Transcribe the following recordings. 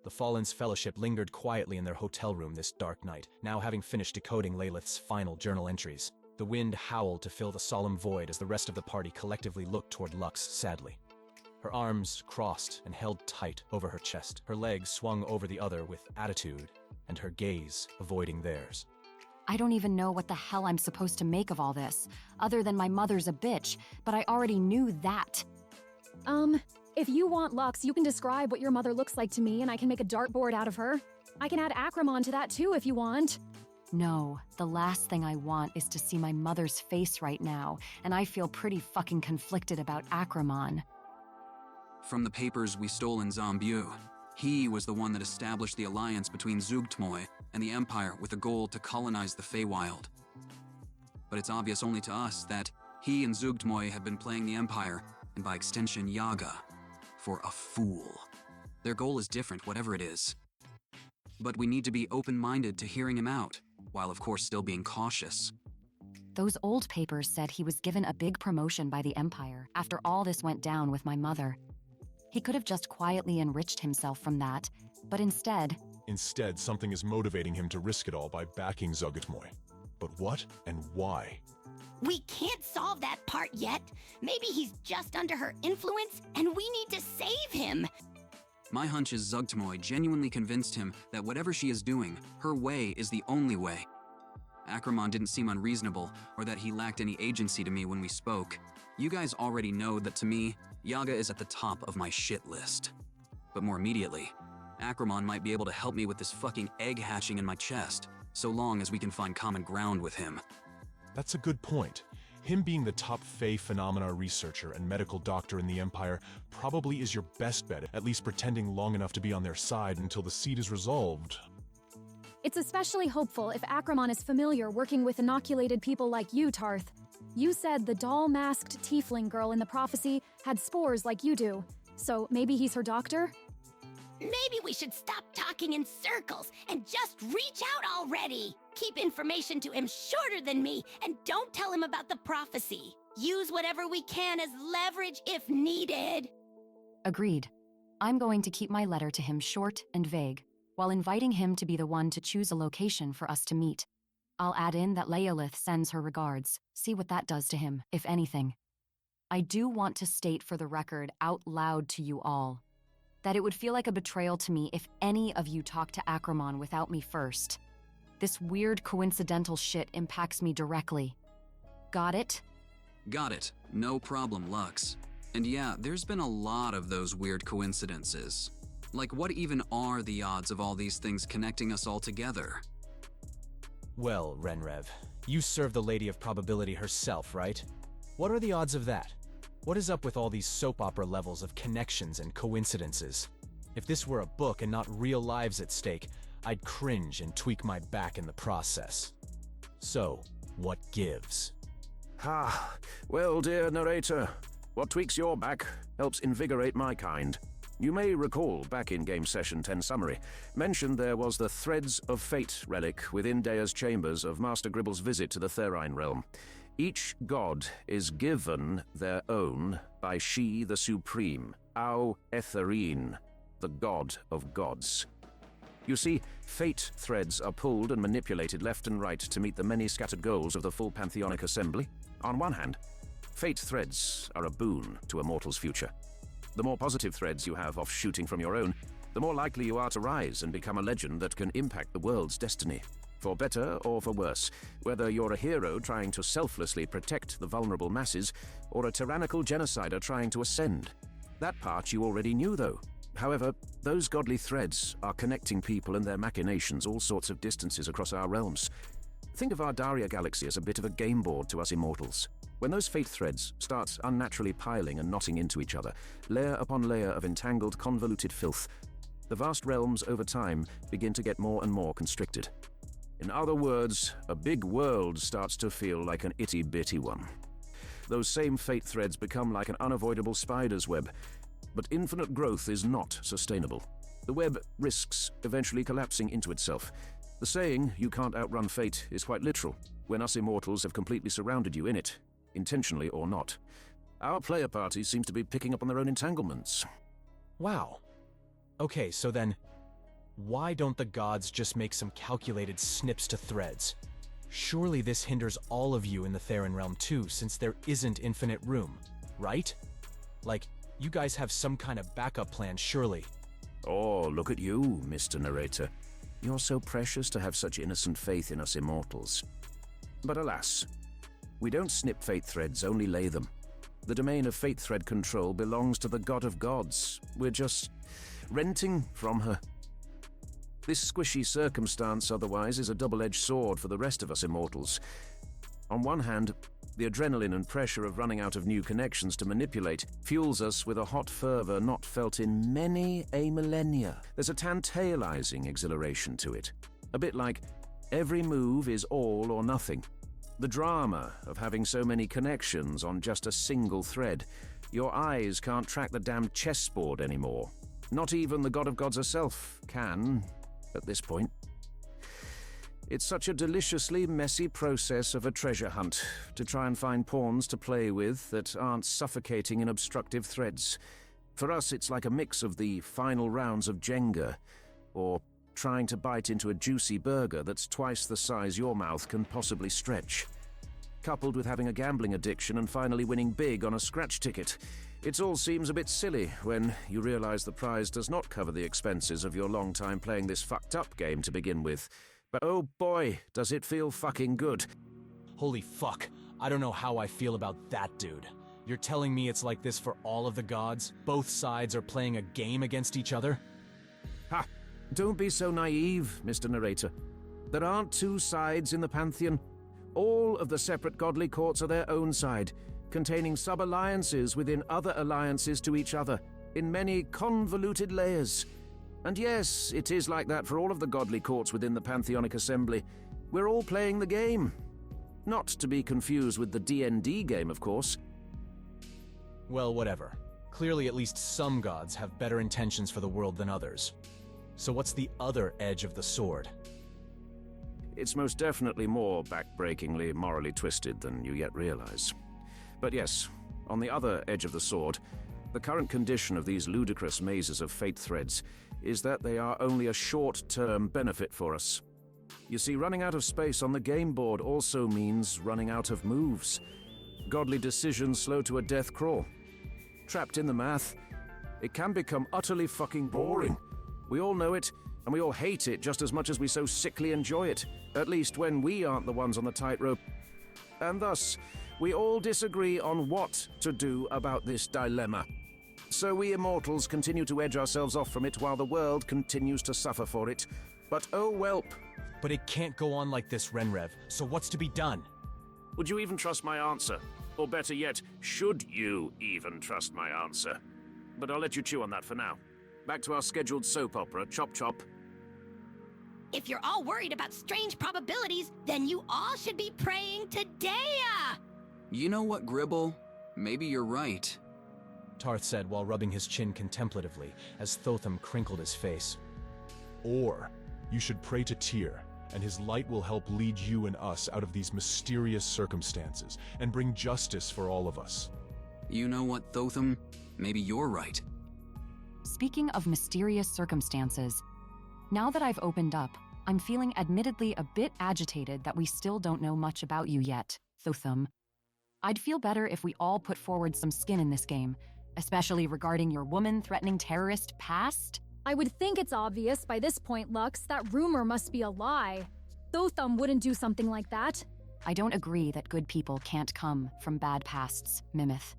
The Fallen's fellowship lingered quietly in their hotel room this dark night, now having finished decoding Laelith's final journal entries. The wind howled to fill the solemn void as the rest of the party collectively looked toward Lux sadly. Her arms crossed and held tight over her chest, her legs swung over the other with attitude, and her gaze avoiding theirs. I don't even know what the hell I'm supposed to make of all this, other than my mother's a bitch, but I already knew that. If you want, Lux, you can describe what your mother looks like to me and I can make a dartboard out of her. I can add Acrimon to that too if you want. No, the last thing I want is to see my mother's face right now, and I feel pretty fucking conflicted about Acrimon. From the papers we stole in Zombieu, he was the one that established the alliance between Zugtmoy and the Empire with the goal to colonize the Feywild. But it's obvious only to us that he and Zugtmoy have been playing the Empire, and by extension Yaga, for a fool. Their goal is different, whatever it is. But we need to be open-minded to hearing him out, while of course still being cautious. Those old papers said he was given a big promotion by the Empire after all this went down with my mother. He could have just quietly enriched himself from that, but instead, something is motivating him to risk it all by backing Zugtmoy. But what and why? We can't solve that part yet. Maybe he's just under her influence, and we need to save him. My hunch is Zugtmoy genuinely convinced him that whatever she is doing, her way is the only way. Acrimon didn't seem unreasonable, or that he lacked any agency to me when we spoke. You guys already know that to me, Yaga is at the top of my shit list. But more immediately, Acrimon might be able to help me with this fucking egg hatching in my chest, so long as we can find common ground with him. That's a good point. Him being the top Fey phenomena researcher and medical doctor in the Empire probably is your best bet, at least pretending long enough to be on their side until the seed is resolved. It's especially hopeful if Acrimon is familiar working with inoculated people like you, Tarth. You said the doll-masked tiefling girl in the prophecy had spores like you do, so maybe he's her doctor? Maybe we should stop talking in circles and just reach out already. Keep information to him shorter than me, and don't tell him about the prophecy. Use whatever we can as leverage if needed. Agreed. I'm going to keep my letter to him short and vague, while inviting him to be the one to choose a location for us to meet. I'll add in that Laelith sends her regards, see what that does to him, if anything. I do want to state for the record out loud to you all that it would feel like a betrayal to me if any of you talk to Acrimon without me first. This weird coincidental shit impacts me directly. Got it? Got it. No problem, Lux. And yeah, there's been a lot of those weird coincidences. Like, what even are the odds of all these things connecting us all together? Well, Renrev, you serve the Lady of Probability herself, right? What are the odds of that? What is up with all these soap opera levels of connections and coincidences? If this were a book and not real lives at stake, I'd cringe and tweak my back in the process. So, what gives? Well, dear narrator, what tweaks your back helps invigorate my kind. You may recall back in Game Session 10 Summary, mentioned there was the Threads of Fate relic within Dea's chambers of Master Gribble's visit to the Therine realm. Each god is given their own by she the Supreme, Au Etherine, the god of gods. You see, fate threads are pulled and manipulated left and right to meet the many scattered goals of the full pantheonic assembly. On one hand, fate threads are a boon to a mortal's future. The more positive threads you have offshooting from your own, the more likely you are to rise and become a legend that can impact the world's destiny. For better or for worse, whether you're a hero trying to selflessly protect the vulnerable masses, or a tyrannical genocider trying to ascend. That part you already knew, though. However, those godly threads are connecting people and their machinations all sorts of distances across our realms. Think of our Daria galaxy as a bit of a game board to us immortals. When those fate threads start unnaturally piling and knotting into each other, layer upon layer of entangled, convoluted filth, the vast realms over time begin to get more and more constricted. In other words, a big world starts to feel like an itty-bitty one. Those same fate threads become like an unavoidable spider's web, but infinite growth is not sustainable. The web risks eventually collapsing into itself. The saying, "you can't outrun fate," is quite literal, when us immortals have completely surrounded you in it, intentionally or not. Our player party seems to be picking up on their own entanglements. Wow. Okay, so then, Why don't the gods just make some calculated snips to threads? Surely this hinders all of you in the Theron realm too, since there isn't infinite room, right? Like, you guys have some kind of backup plan, surely. Oh, look at you, Mr. Narrator. You're so precious to have such innocent faith in us immortals. But alas, we don't snip fate threads, only lay them. The domain of fate thread control belongs to the god of gods. We're just renting from her. This squishy circumstance otherwise is a double-edged sword for the rest of us immortals. On one hand, the adrenaline and pressure of running out of new connections to manipulate fuels us with a hot fervor not felt in many a millennia. There's a tantalizing exhilaration to it. A bit like every move is all or nothing. The drama of having so many connections on just a single thread. Your eyes can't track the damn chessboard anymore. Not even the god of gods herself can, at this point. It's such a deliciously messy process of a treasure hunt to try and find pawns to play with that aren't suffocating in obstructive threads. For us, it's like a mix of the final rounds of Jenga, or trying to bite into a juicy burger that's twice the size your mouth can possibly stretch. Coupled with having a gambling addiction and finally winning big on a scratch ticket. It all seems a bit silly when you realize the prize does not cover the expenses of your long time playing this fucked up game to begin with. But oh boy, does it feel fucking good. Holy fuck, I don't know how I feel about that, dude. You're telling me it's like this for all of the gods? Both sides are playing a game against each other? Ha! Don't be so naive, Mr. Narrator. There aren't two sides in the Pantheon. All of the separate godly courts are their own side, containing sub-alliances within other alliances to each other, in many convoluted layers. And yes, it is like that for all of the godly courts within the Pantheonic Assembly. We're all playing the game. Not to be confused with the DnD game, of course. Well, whatever. Clearly at least some gods have better intentions for the world than others. So what's the other edge of the sword? It's most definitely more backbreakingly morally twisted than you yet realize. But yes, on the other edge of the sword, the current condition of these ludicrous mazes of fate threads is that they are only a short-term benefit for us. You see, running out of space on the game board also means running out of moves. Godly decisions slow to a death crawl. Trapped in the math, it can become utterly fucking boring. We all know it, and we all hate it just as much as we so sickly enjoy it, at least when we aren't the ones on the tightrope. And thus, we all disagree on what to do about this dilemma. So we immortals continue to edge ourselves off from it while the world continues to suffer for it. But oh welp. But it can't go on like this, Renrev, so what's to be done? Would you even trust my answer? Or better yet, should you even trust my answer? But I'll let you chew on that for now. Back to our scheduled soap opera, Chop Chop. If you're all worried about strange probabilities, then you all should be praying to Daea! You know what, Gribble? Maybe you're right. Tarth said while rubbing his chin contemplatively as Thotham crinkled his face. Or you should pray to Tyr, and his light will help lead you and us out of these mysterious circumstances and bring justice for all of us. You know what, Thotham? Maybe you're right. Speaking of mysterious circumstances, now that I've opened up, I'm feeling admittedly a bit agitated that we still don't know much about you yet, Thotham. I'd feel better if we all put forward some skin in this game, especially regarding your woman-threatening terrorist past. I would think it's obvious by this point, Lux, that rumor must be a lie. Thotham wouldn't do something like that. I don't agree that good people can't come from bad pasts, Mimith.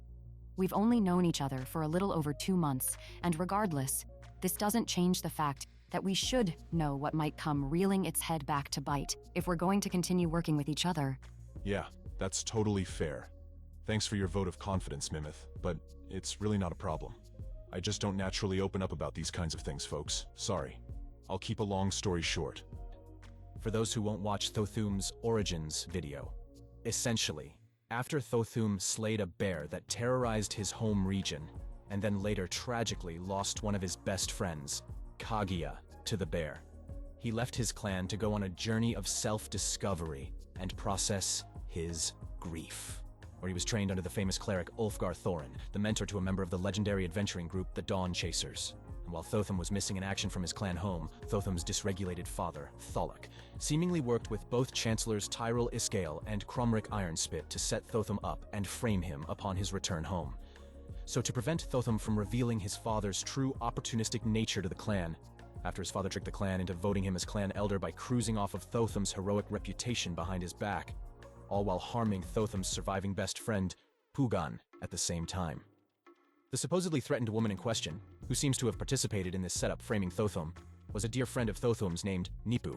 We've only known each other for a little over 2 months, and regardless, this doesn't change the fact that we should know what might come reeling its head back to bite if we're going to continue working with each other. Yeah, that's totally fair. Thanks for your vote of confidence, Mimith, but it's really not a problem. I just don't naturally open up about these kinds of things, folks. Sorry. I'll keep a long story short. For those who won't watch Thotham's Origins video, essentially, after Thotham slayed a bear that terrorized his home region, and then later tragically lost one of his best friends, Kaguya, to the bear, he left his clan to go on a journey of self-discovery and process his grief, where he was trained under the famous cleric Ulfgar Thorin, the mentor to a member of the legendary adventuring group the Dawn Chasers. While Thotham was missing in action from his clan home, Thotham's dysregulated father, Tholuck, seemingly worked with both Chancellors Tyrell Isgale and Cromric Ironspit to set Thotham up and frame him upon his return home. So to prevent Thotham from revealing his father's true opportunistic nature to the clan, after his father tricked the clan into voting him as clan elder by cruising off of Thotham's heroic reputation behind his back, all while harming Thotham's surviving best friend, Pugan, at the same time. The supposedly threatened woman in question, who seems to have participated in this setup framing Thotham, was a dear friend of Thotham's named Nipu,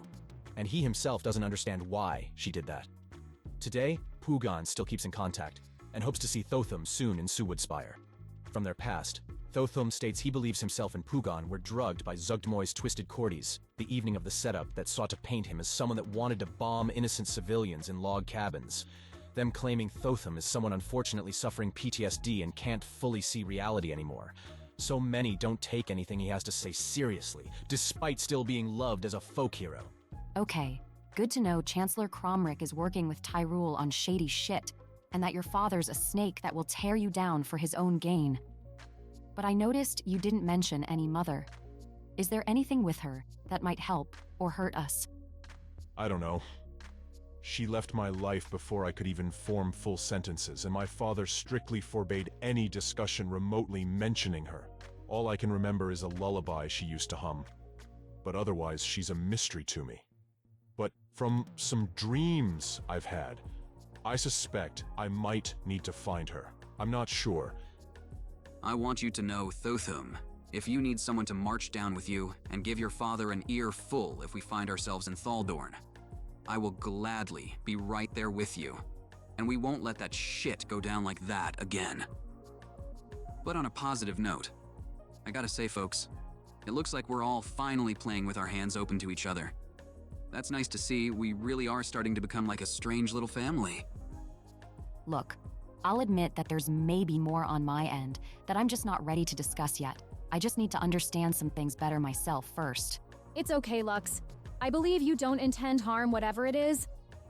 and he himself doesn't understand why she did that. Today, Pugan still keeps in contact, and hopes to see Thotham soon in Suwood Spire. From their past, Thotham states he believes himself and Pugan were drugged by Zugdmoy's twisted Cordies the evening of the setup that sought to paint him as someone that wanted to bomb innocent civilians in log cabins, them claiming Thotham is someone unfortunately suffering PTSD and can't fully see reality anymore. So many don't take anything he has to say seriously, despite still being loved as a folk hero. Okay, good to know Chancellor Cromric is working with Tyrell on shady shit, and that your father's a snake that will tear you down for his own gain. But I noticed you didn't mention any mother. Is there anything with her that might help or hurt us? I don't know. She left my life before I could even form full sentences, and my father strictly forbade any discussion remotely mentioning her. All I can remember is a lullaby she used to hum. But otherwise, she's a mystery to me. But from some dreams I've had, I suspect I might need to find her. I'm not sure. I want you to know, Thotham, if you need someone to march down with you and give your father an ear full if we find ourselves in Thaldorn, I will gladly be right there with you, and we won't let that shit go down like that again. But on a positive note, I gotta say, folks, it looks like we're all finally playing with our hands open to each other. That's nice to see. We really are starting to become like a strange little family. Look, I'll admit that there's maybe more on my end that I'm just not ready to discuss yet. I just need to understand some things better myself first. It's okay, Lux. I believe you don't intend harm, whatever it is.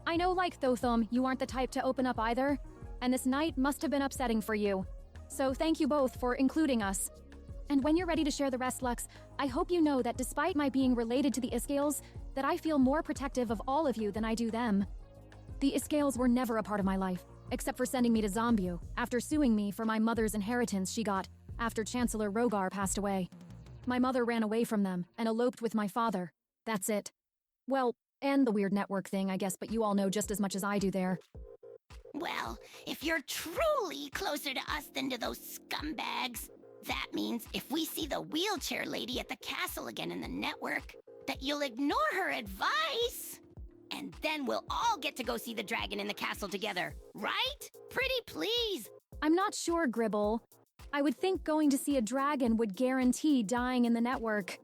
I know, like Thotham, you aren't the type to open up either, and this night must have been upsetting for you. So thank you both for including us. And when you're ready to share the rest, Lux, I hope you know that despite my being related to the Isgales, that I feel more protective of all of you than I do them. The Isgales were never a part of my life, except for sending me to Zombu after suing me for my mother's inheritance she got after Chancellor Rogar passed away. My mother ran away from them and eloped with my father. That's it. Well, and the weird network thing, I guess, but you all know just as much as I do there. Well, if you're truly closer to us than to those scumbags, that means if we see the wheelchair lady at the castle again in the network, that you'll ignore her advice. And then we'll all get to go see the dragon in the castle together, right? Pretty please. I'm not sure, Gribble. I would think going to see a dragon would guarantee dying in the network.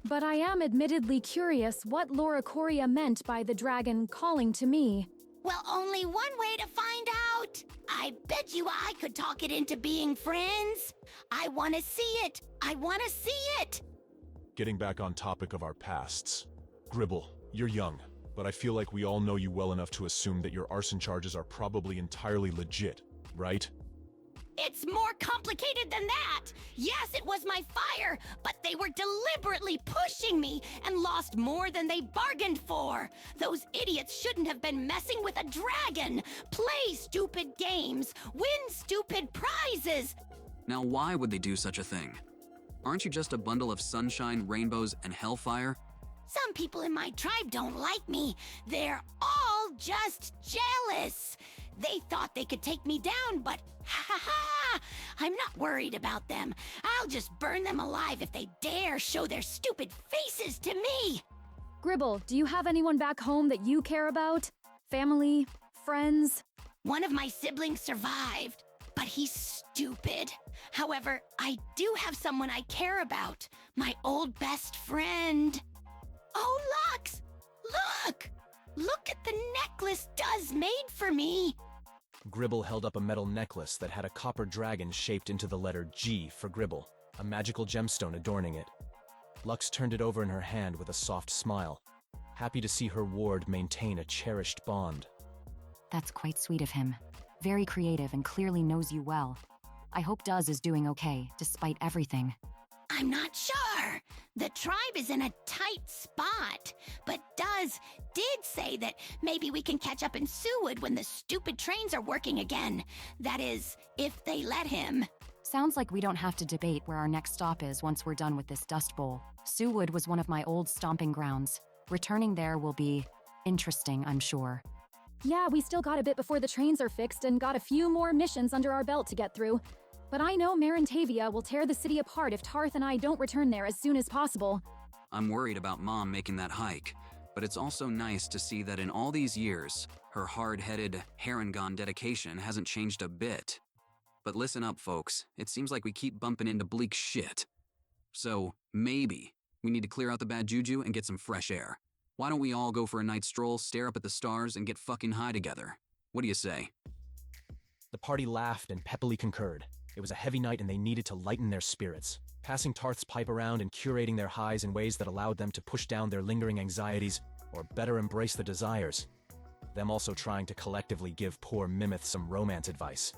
But I am admittedly curious what Loracoria meant by the dragon calling to me. Well, only one way to find out. I bet you I could talk it into being friends. I want to see it. I want to see it. Getting back on topic of our pasts. Gribble, you're young, but I feel like we all know you well enough to assume that your arson charges are probably entirely legit, right? It's more complicated than that. Yes, it was my fire, but they were deliberately pushing me and lost more than they bargained for. Those idiots shouldn't have been messing with a dragon. Play stupid games, win stupid prizes. Now, why would they do such a thing? Aren't you just a bundle of sunshine, rainbows, and hellfire? Some people in my tribe don't like me. They're all just jealous. They thought they could take me down, but I'm not worried about them. I'll just burn them alive if they dare show their stupid faces to me. Gribble, do you have anyone back home that you care about? Family? Friends? One of my siblings survived, but he's stupid. However, I do have someone I care about. My old best friend. Oh, Lux! Look! Look at the necklace Duz made for me! Gribble held up a metal necklace that had a copper dragon shaped into the letter G for Gribble, a magical gemstone adorning it. Lux turned it over in her hand with a soft smile, happy to see her ward maintain a cherished bond. That's quite sweet of him. Very creative and clearly knows you well. I hope Duz is doing okay, despite everything. I'm not sure. The tribe is in a tight spot, but did say that maybe we can catch up in Sewwood when the stupid trains are working again. That is, if they let him. Sounds like we don't have to debate where our next stop is once we're done with this Dust Bowl. Sewwood was one of my old stomping grounds. Returning there will be interesting, I'm sure. Yeah, we still got a bit before the trains are fixed and got a few more missions under our belt to get through. But I know Marantavia will tear the city apart if Tarth and I don't return there as soon as possible. I'm worried about Mom making that hike, but it's also nice to see that in all these years, her hard-headed Harengon dedication hasn't changed a bit. But listen up, folks. It seems like we keep bumping into bleak shit. So, maybe we need to clear out the bad juju and get some fresh air. Why don't we all go for a night stroll, stare up at the stars, and get fucking high together? What do you say? The party laughed and peppily concurred. It was a heavy night and they needed to lighten their spirits. Passing Tarth's pipe around and curating their highs in ways that allowed them to push down their lingering anxieties, or better embrace the desires. Them also trying to collectively give poor Mimith some romance advice,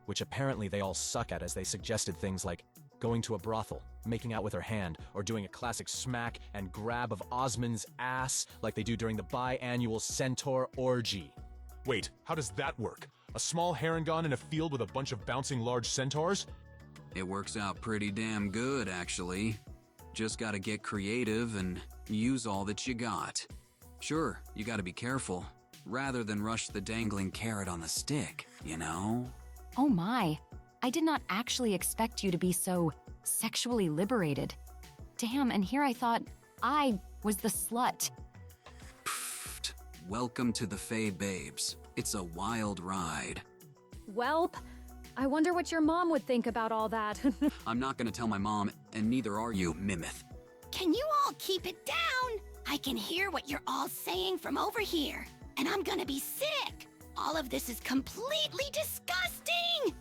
which apparently they all suck at, as they suggested things like going to a brothel, making out with her hand, or doing a classic smack and grab of Osmond's ass like they do during the biannual Centaur orgy. Wait, how does that work? A small Harengon in a field with a bunch of bouncing large centaurs? It works out pretty damn good, actually. Just gotta get creative and use all that you got. Sure, you gotta be careful, rather than rush the dangling carrot on the stick, you know? Oh my, I did not actually expect you to be so sexually liberated. Damn, and here I thought I was the slut. Pfft. Welcome to the Fae Babes. It's a wild ride. Welp, I wonder what your mom would think about all that. I'm not gonna tell my mom, and neither are you, Mimith. Can you all keep it down? I can hear what you're all saying from over here, and I'm gonna be sick. All of this is completely disgusting!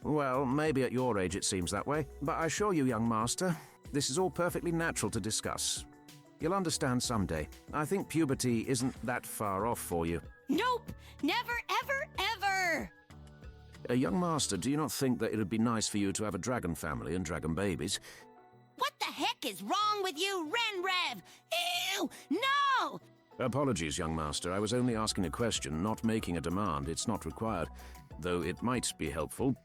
Well, maybe at your age it seems that way, but I assure you, young master, this is all perfectly natural to discuss. You'll understand someday. I think puberty isn't that far off for you. Nope! Never, ever, ever! Young master, do you not think that it would be nice for you to have a dragon family and dragon babies? What the heck is wrong with you, Renrev? Ew! No! Apologies, young master. I was only asking a question, not making a demand. It's not required, though it might be helpful.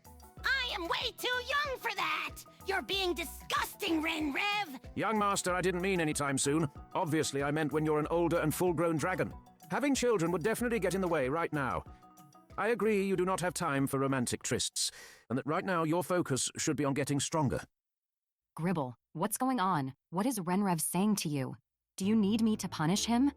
I am way too young for that! You're being disgusting, Renrev! Young master, I didn't mean anytime soon. Obviously, I meant when you're an older and full-grown dragon. Having children would definitely get in the way right now. I agree you do not have time for romantic trysts, and that right now your focus should be on getting stronger. Gribble, what's going on? What is Renrev saying to you? Do you need me to punish him?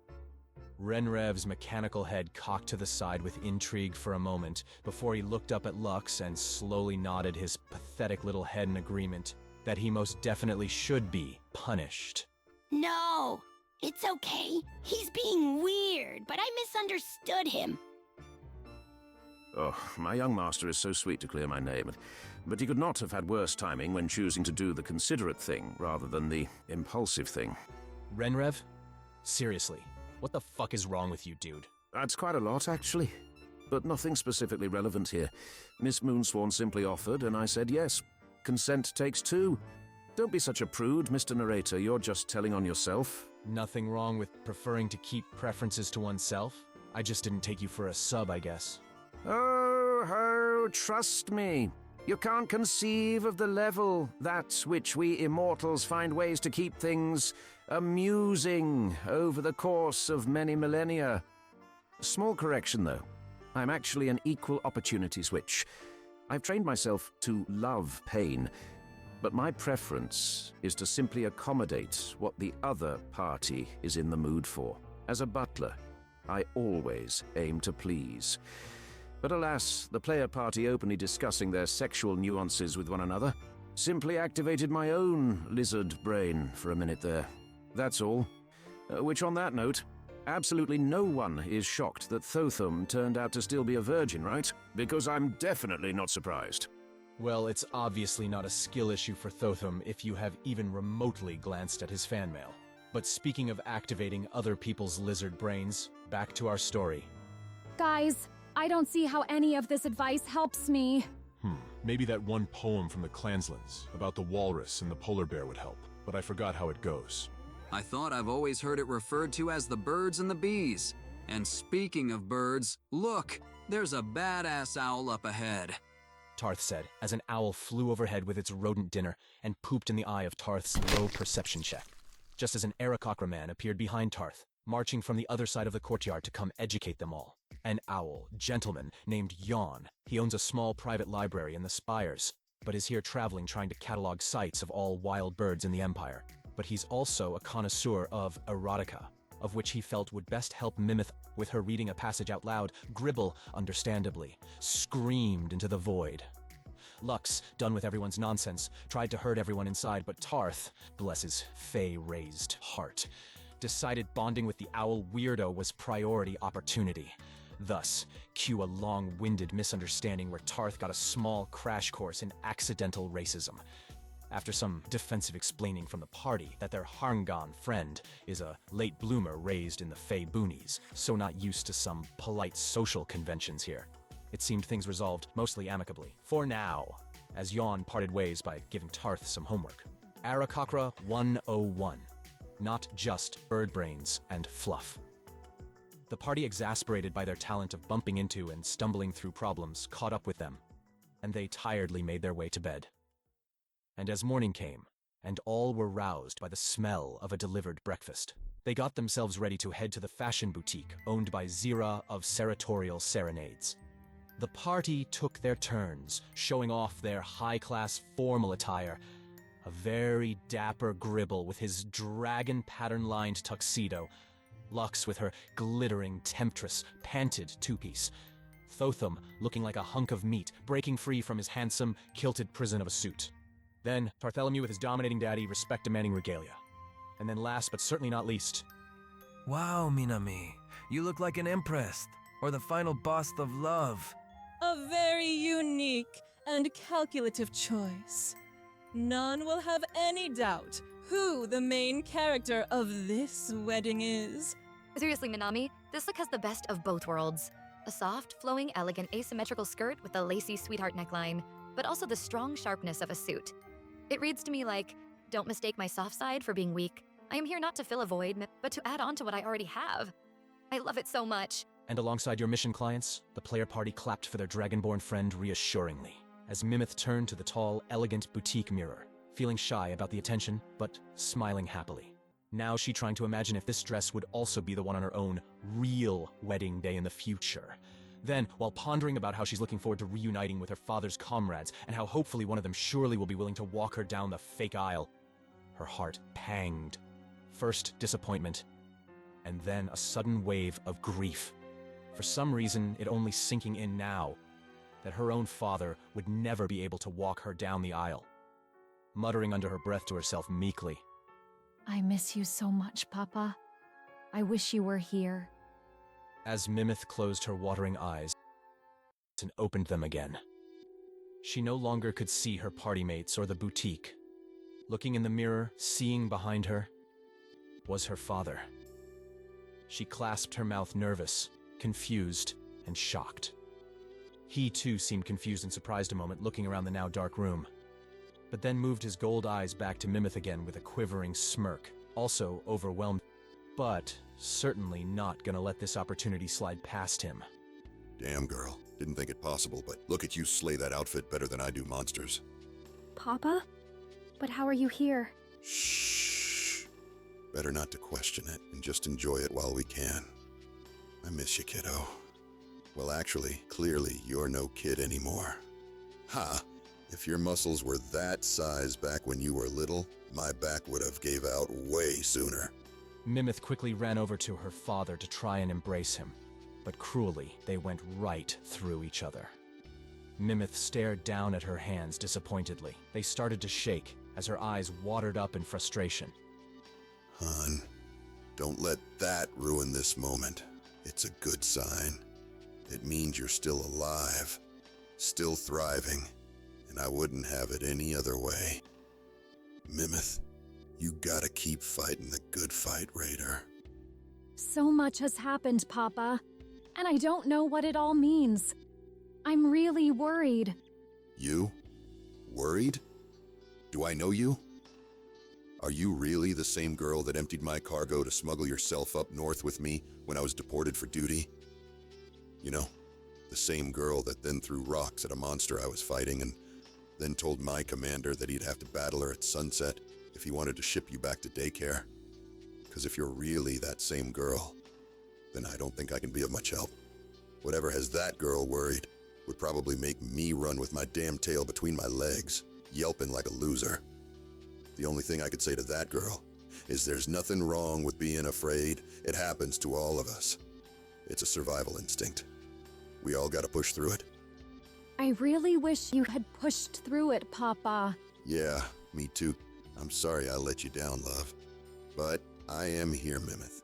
Renrev's mechanical head cocked to the side with intrigue for a moment before he looked up at Lux and slowly nodded his pathetic little head in agreement that he most definitely should be punished. No, it's okay. He's being weird, but I misunderstood him. Oh, my young master is so sweet to clear my name, but he could not have had worse timing when choosing to do the considerate thing rather than the impulsive thing. Renrev? Seriously, what the fuck is wrong with you, dude? That's quite a lot, actually. But nothing specifically relevant here. Miss Moonsworn simply offered, and I said yes. Consent takes two. Don't be such a prude, Mr. Narrator. You're just telling on yourself. Nothing wrong with preferring to keep preferences to oneself? I just didn't take you for a sub, I guess. Oh, trust me. You can't conceive of the level that which we immortals find ways to keep things amusing over the course of many millennia. Small correction, though. I'm actually an equal opportunity switch. I've trained myself to love pain, but my preference is to simply accommodate what the other party is in the mood for. As a butler, I always aim to please. But alas, the player party openly discussing their sexual nuances with one another simply activated my own lizard brain for a minute there. That's all. Which, on that note, absolutely no one is shocked that Thotham turned out to still be a virgin, right? Because I'm definitely not surprised. Well, it's obviously not a skill issue for Thotham if you have even remotely glanced at his fan mail. But speaking of activating other people's lizard brains, back to our story. Guys, I don't see how any of this advice helps me. Maybe that one poem from the Clanslands about the walrus and the polar bear would help, but I forgot how it goes. I thought I've always heard it referred to as the birds and the bees. And speaking of birds, look, there's a badass owl up ahead. Tarth said, as an owl flew overhead with its rodent dinner and pooped in the eye of Tarth's low perception check. Just as an Aarakocra man appeared behind Tarth, marching from the other side of the courtyard to come educate them all. An owl, gentleman, named Yaughn. He owns a small private library in the Spires, but is here traveling trying to catalog sites of all wild birds in the Empire. But he's also a connoisseur of erotica, of which he felt would best help Mimith with her reading a passage out loud. Gribble, understandably, screamed into the void. Lux, done with everyone's nonsense, tried to herd everyone inside, but Tarth, bless his fey-raised heart, decided bonding with the owl weirdo was priority opportunity. Thus, cue a long-winded misunderstanding where Tarth got a small crash course in accidental racism. After some defensive explaining from the party that their Harngon friend is a late bloomer raised in the Fey boonies, so not used to some polite social conventions here. It seemed things resolved mostly amicably, for now, as Yaughn parted ways by giving Tarth some homework. Aarakocra 101. Not just bird brains and fluff. The party, exasperated by their talent of bumping into and stumbling through problems, caught up with them, and they tiredly made their way to bed. And as morning came, and all were roused by the smell of a delivered breakfast, they got themselves ready to head to the fashion boutique owned by Zira of Saratorial Serenades. The party took their turns, showing off their high-class formal attire. A very dapper Gribble with his dragon pattern-lined tuxedo, Lux with her glittering temptress panted two-piece, Thotham looking like a hunk of meat breaking free from his handsome, kilted prison of a suit. Then Bartholomew with his dominating daddy, respect-demanding regalia. And then last but certainly not least... Wow, Minami. You look like an empress, or the final boss of love. A very unique and calculative choice. None will have any doubt who the main character of this wedding is. Seriously, Minami, this look has the best of both worlds. A soft, flowing, elegant, asymmetrical skirt with a lacy sweetheart neckline, but also the strong sharpness of a suit. It reads to me like, don't mistake my soft side for being weak. I am here not to fill a void, but to add on to what I already have. I love it so much. And alongside your mission clients, the player party clapped for their dragonborn friend reassuringly, as Mimith turned to the tall, elegant boutique mirror, feeling shy about the attention, but smiling happily. Now she trying to imagine if this dress would also be the one on her own real wedding day in the future. Then, while pondering about how she's looking forward to reuniting with her father's comrades, and how hopefully one of them surely will be willing to walk her down the fake aisle, her heart panged. First disappointment, and then a sudden wave of grief. For some reason, it only sinking in now, that her own father would never be able to walk her down the aisle. Muttering under her breath to herself meekly, I miss you so much, Papa. I wish you were here. As Mimith closed her watering eyes and opened them again. She no longer could see her party mates or the boutique. Looking in the mirror, seeing behind her, was her father. She clasped her mouth, nervous, confused, and shocked. He too seemed confused and surprised a moment, looking around the now dark room, but then moved his gold eyes back to Mimith again with a quivering smirk, also overwhelmed, but certainly not gonna let this opportunity slide past him. Damn, girl. Didn't think it possible, but look at you slay that outfit better than I do monsters. Papa? But how are you here? Shh. Better not to question it and just enjoy it while we can. I miss you, kiddo. Well, actually, clearly you're no kid anymore. Ha! If your muscles were that size back when you were little, my back would have gave out way sooner. Mimith quickly ran over to her father to try and embrace him, but cruelly, they went right through each other. Mimith stared down at her hands disappointedly. They started to shake as her eyes watered up in frustration. Hon, don't let that ruin this moment. It's a good sign. It means you're still alive, still thriving, and I wouldn't have it any other way. Mimith, you gotta keep fighting the good fight, Raider. So much has happened, Papa, and I don't know what it all means. I'm really worried. You? Worried? Do I know you? Are you really the same girl that emptied my cargo to smuggle yourself up north with me when I was deported for duty? You know, the same girl that then threw rocks at a monster I was fighting and then told my commander that he'd have to battle her at sunset if he wanted to ship you back to daycare. Because if you're really that same girl, then I don't think I can be of much help. Whatever has that girl worried would probably make me run with my damn tail between my legs, yelping like a loser. The only thing I could say to that girl is there's nothing wrong with being afraid. It happens to all of us. It's a survival instinct. We all gotta push through it. I really wish you had pushed through it, Papa. Yeah, me too. I'm sorry I let you down, love. But I am here, Mimith.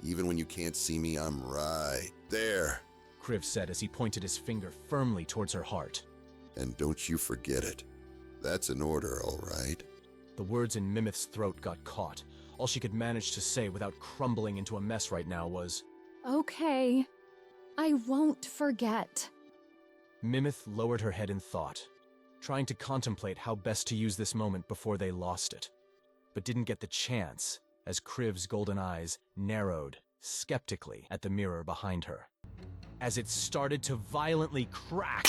Even when you can't see me, I'm right there. Kriv said as he pointed his finger firmly towards her heart. And don't you forget it. That's an order, all right? The words in Mimith's throat got caught. All she could manage to say without crumbling into a mess right now was, Okay. I won't forget. Mimith lowered her head in thought, trying to contemplate how best to use this moment before they lost it, but didn't get the chance as Kriv's golden eyes narrowed skeptically at the mirror behind her. As it started to violently crack.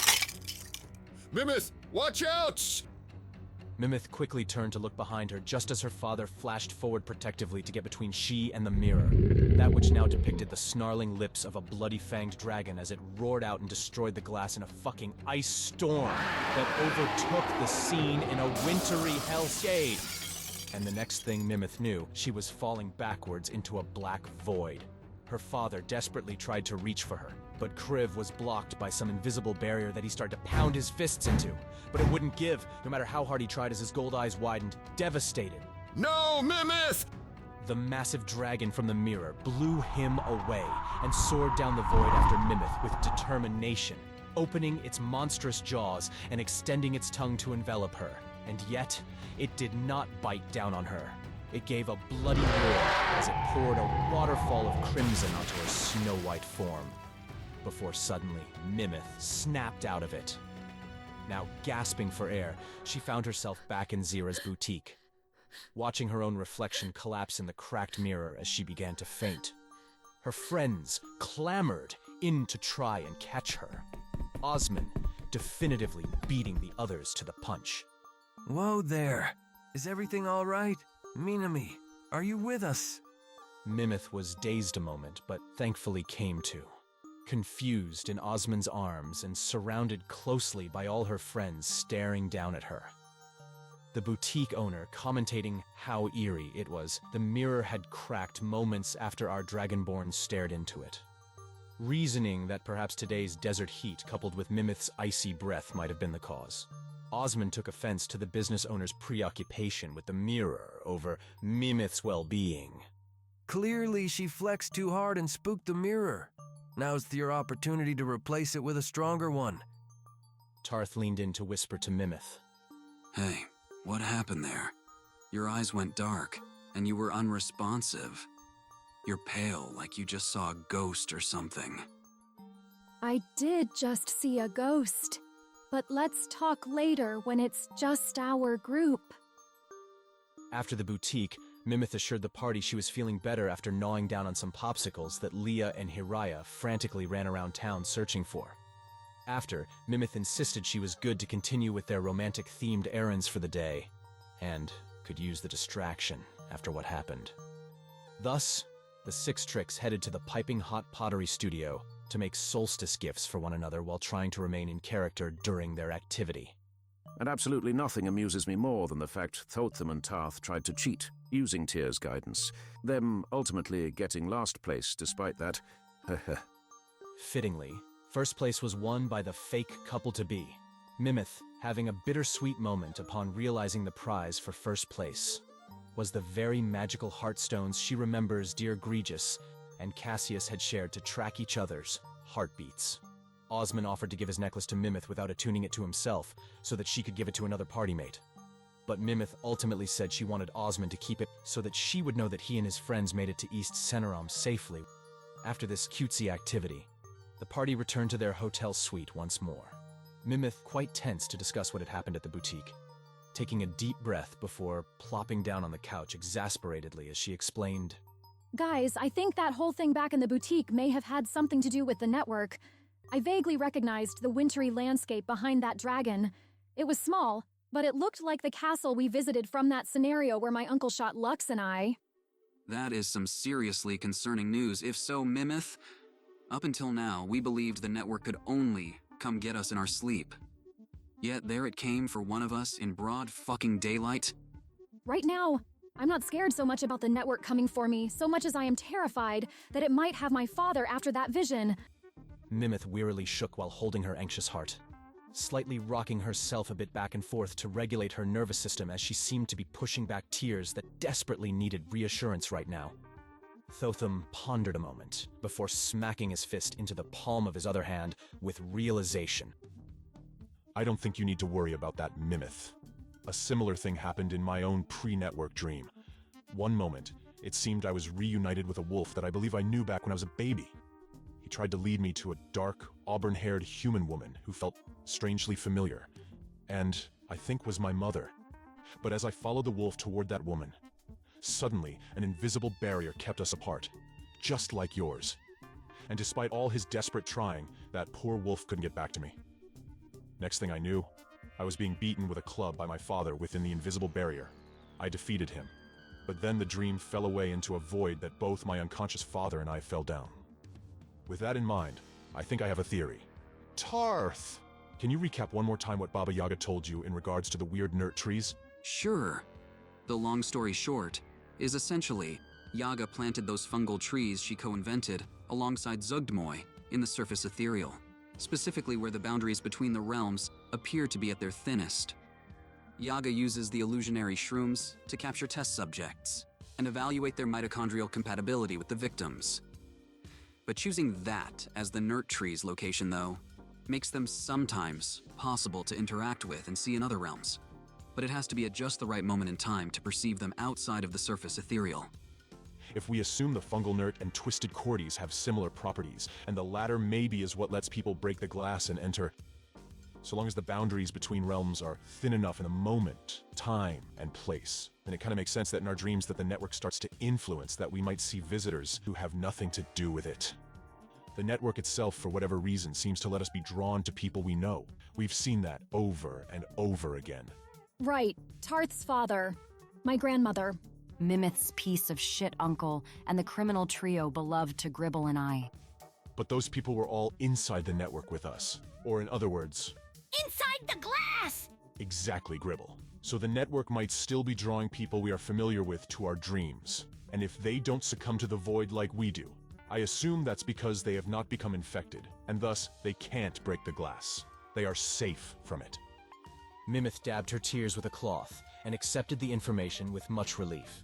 Mimith, watch out! Mimith quickly turned to look behind her just as her father flashed forward protectively to get between she and the mirror, that which now depicted the snarling lips of a bloody-fanged dragon as it roared out and destroyed the glass in a fucking ice storm that overtook the scene in a wintry hellscape. And the next thing Mimith knew, she was falling backwards into a black void. Her father desperately tried to reach for her, but Kriv was blocked by some invisible barrier that he started to pound his fists into. But it wouldn't give, no matter how hard he tried as his gold eyes widened, devastated. No, Mimith! The massive dragon from the mirror blew him away and soared down the void after Mimith with determination, opening its monstrous jaws and extending its tongue to envelop her. And yet, it did not bite down on her. It gave a bloody roar as it poured a waterfall of crimson onto her snow-white form, before suddenly Mimith snapped out of it. Now gasping for air, she found herself back in Zira's boutique, watching her own reflection collapse in the cracked mirror as she began to faint. Her friends clamored in to try and catch her, Osman definitively beating the others to the punch. Whoa there. Is everything all right? Minami, are you with us? Mimith was dazed a moment, but thankfully came to. Confused in Osman's arms and surrounded closely by all her friends staring down at her. The boutique owner commentating how eerie it was. The mirror had cracked moments after our dragonborn stared into it, reasoning that perhaps today's desert heat coupled with Mimith's icy breath might have been the cause. Osman took offense to the business owner's preoccupation with the mirror over Mimith's well-being. Clearly she flexed too hard and spooked the mirror. Now's your opportunity to replace it with a stronger one. Tarth leaned in to whisper to Mimith. Hey, what happened there? Your eyes went dark, and you were unresponsive. You're pale, like you just saw a ghost or something. I did just see a ghost. But let's talk later when it's just our group. After the boutique, Mimith assured the party she was feeling better after gnawing down on some popsicles that Leah and Hiraya frantically ran around town searching for. After, Mimith insisted she was good to continue with their romantic-themed errands for the day, and could use the distraction after what happened. Thus, the six tricks headed to the piping hot pottery studio to make solstice gifts for one another while trying to remain in character during their activity. And absolutely nothing amuses me more than the fact Thotham and Tarth tried to cheat, using Tyr's guidance, them ultimately getting last place despite that. Fittingly, first place was won by the fake couple-to-be, Mimith having a bittersweet moment upon realizing the prize for first place was the very magical heartstones she remembers dear Gregis and Cassius had shared to track each other's heartbeats. Osman offered to give his necklace to Mimith without attuning it to himself, so that she could give it to another party mate. But Mimith ultimately said she wanted Osman to keep it so that she would know that he and his friends made it to East Cenerom safely. After this cutesy activity, the party returned to their hotel suite once more. Mimith quite tense to discuss what had happened at the boutique, taking a deep breath before plopping down on the couch exasperatedly as she explained, Guys, I think that whole thing back in the boutique may have had something to do with the network. I vaguely recognized the wintry landscape behind that dragon. It was small, but it looked like the castle we visited from that scenario where my uncle shot Lux and I. That is some seriously concerning news. If so, Mimith, up until now, we believed the network could only come get us in our sleep. Yet there it came for one of us in broad fucking daylight. Right now, I'm not scared so much about the network coming for me, so much as I am terrified that it might have my father after that vision. Mimith wearily shook while holding her anxious heart, slightly rocking herself a bit back and forth to regulate her nervous system as she seemed to be pushing back tears that desperately needed reassurance right now. Thotham pondered a moment before smacking his fist into the palm of his other hand with realization. I don't think you need to worry about that, Mimith. A similar thing happened in my own pre-network dream. One moment, it seemed I was reunited with a wolf that I believe I knew back when I was a baby. He tried to lead me to a dark, auburn-haired human woman who felt strangely familiar, and I think was my mother. But as I followed the wolf toward that woman, suddenly an invisible barrier kept us apart, just like yours. And despite all his desperate trying, that poor wolf couldn't get back to me. Next thing I knew, I was being beaten with a club by my father within the invisible barrier. I defeated him, but then the dream fell away into a void that both my unconscious father and I fell down. With that in mind, I think I have a theory. Tarth! Can you recap one more time what Baba Yaga told you in regards to the weird nert trees? Sure. The long story short is essentially, Yaga planted those fungal trees she co-invented alongside Zugdmoy in the surface ethereal, specifically where the boundaries between the realms appear to be at their thinnest. Yaga uses the illusionary shrooms to capture test subjects and evaluate their mitochondrial compatibility with the victims. But choosing that as the nert tree's location, though, makes them sometimes possible to interact with and see in other realms. But it has to be at just the right moment in time to perceive them outside of the surface ethereal. If we assume the fungal nert and twisted cordies have similar properties, and the latter maybe is what lets people break the glass and enter, so long as the boundaries between realms are thin enough in a moment, time, and place, then it kind of makes sense that in our dreams that the network starts to influence that we might see visitors who have nothing to do with it. The network itself, for whatever reason, seems to let us be drawn to people we know. We've seen that over and over again. Right, Tarth's father. My grandmother. Mimith's piece of shit uncle, and the criminal trio beloved to Gribble and I. But those people were all inside the network with us. Or in other words... Inside the glass! Exactly, Gribble. So the network might still be drawing people we are familiar with to our dreams. And if they don't succumb to the void like we do, I assume that's because they have not become infected, and thus they can't break the glass. They are safe from it. Mimith dabbed her tears with a cloth and accepted the information with much relief.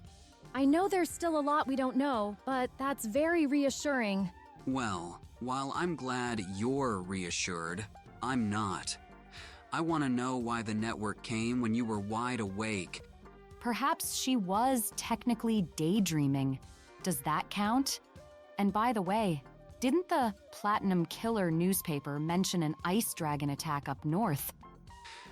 I know there's still a lot we don't know, but that's very reassuring. Well, while I'm glad you're reassured, I'm not. I want to know why the network came when you were wide awake. Perhaps she was technically daydreaming. Does that count? And by the way, didn't the Platinum Killer newspaper mention an ice dragon attack up north?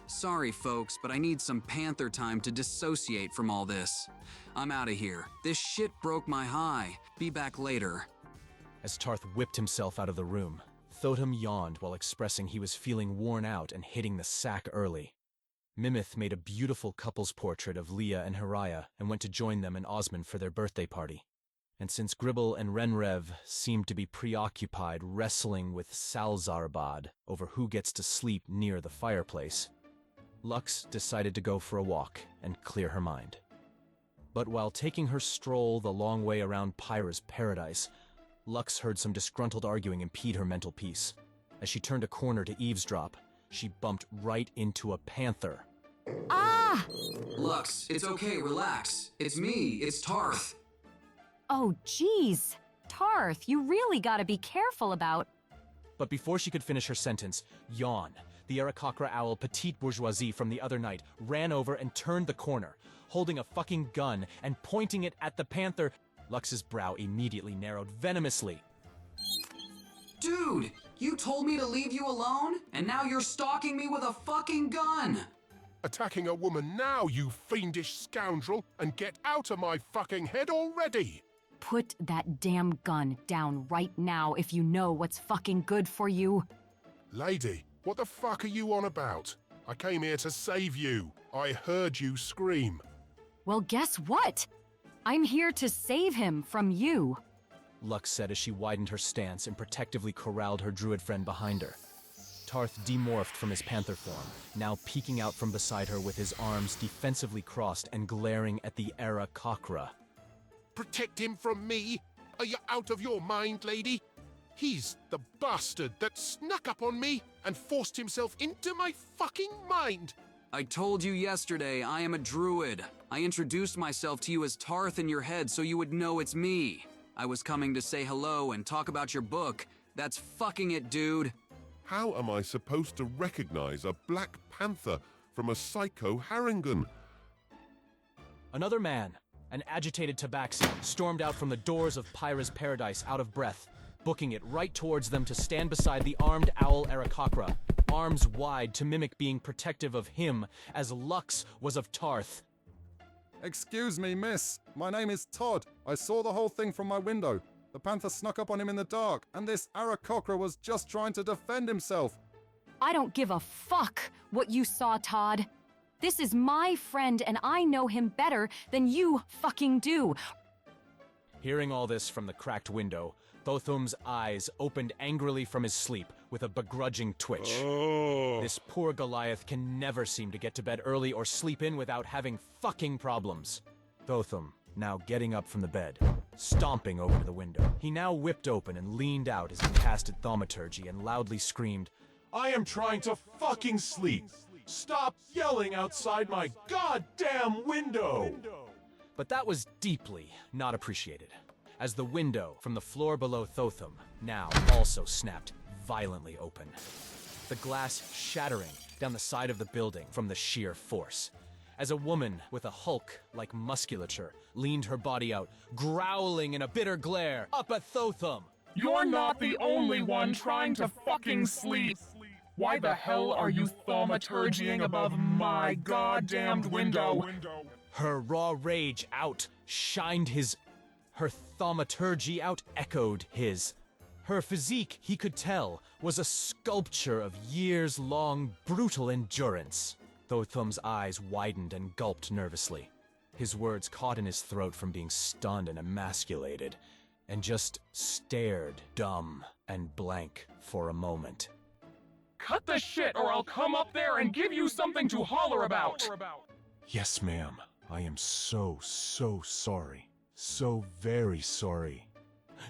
Sorry, folks, but I need some panther time to dissociate from all this. I'm out of here. This shit broke my high. Be back later. As Tarth whipped himself out of the room, Thotham yawned while expressing he was feeling worn out and hitting the sack early. Mimith made a beautiful couple's portrait of Leah and Haraya and went to join them and Osmond for their birthday party. And since Gribble and Renrev seemed to be preoccupied wrestling with Salzarbad over who gets to sleep near the fireplace, Lux decided to go for a walk and clear her mind. But while taking her stroll the long way around Pyra's paradise, Lux heard some disgruntled arguing impede her mental peace. As she turned a corner to eavesdrop, she bumped right into a panther. Ah! Lux, it's okay, relax. It's me, it's Tarth. Oh, geez. Tarth, you really gotta be careful about... But before she could finish her sentence, Yaughn, the Aarakocra owl petite bourgeoisie from the other night, ran over and turned the corner, holding a fucking gun and pointing it at the panther. Lux's brow immediately narrowed venomously. Dude, You told me to leave you alone, and now you're stalking me with a fucking gun! Attacking a woman now, you fiendish scoundrel, and get out of my fucking head already! Put that damn gun down right now if you know what's fucking good for you. Lady, what the fuck are you on about? I came here to save you. I heard you scream. Well, guess what? I'm here to save him from you. Lux said as she widened her stance and protectively corralled her druid friend behind her. Tarth demorphed from his panther form, now peeking out from beside her with his arms defensively crossed and glaring at the Loracoria. Protect him from me? Are you out of your mind, lady? He's the bastard that snuck up on me and forced himself into my fucking mind. I told you yesterday I am a druid. I introduced myself to you as Tarth in your head so you would know it's me. I was coming to say hello and talk about your book. That's fucking it, dude. How am I supposed to recognize a Black Panther from a psycho Harangun? Another man, an agitated tabaxi, stormed out from the doors of Pyra's paradise out of breath, booking it right towards them to stand beside the armed owl Loracoria, arms wide to mimic being protective of him as Lux was of Tarth. Excuse me, miss. My name is Todd. I saw the whole thing from my window. The panther snuck up on him in the dark, and this Loracoria was just trying to defend himself. I don't give a fuck what you saw, Todd. This is my friend, and I know him better than you fucking do. Hearing all this from the cracked window, Thotham's eyes opened angrily from his sleep with a begrudging twitch. Oh. This poor Goliath can never seem to get to bed early or sleep in without having fucking problems. Thotham, now getting up from the bed, stomping over to the window. He now whipped open and leaned out as he casted Thaumaturgy and loudly screamed, I am trying to fucking sleep. Stop yelling outside my goddamn window! But that was deeply not appreciated, as the window from the floor below Thotham now also snapped violently open, the glass shattering down the side of the building from the sheer force. As a woman with a Hulk-like musculature leaned her body out, growling in a bitter glare up at Thotham. You're not the only one trying to fucking sleep. Why the hell are you thaumaturgying above my goddamned window? Her raw rage out shined his. Her thaumaturgy out echoed his. Her physique, he could tell, was a sculpture of years-long brutal endurance. Thotham's eyes widened and gulped nervously. His words caught in his throat from being stunned and emasculated, and just stared dumb and blank for a moment. Cut the shit or I'll come up there and give you something to holler about! Yes, ma'am. I am so sorry. So very sorry.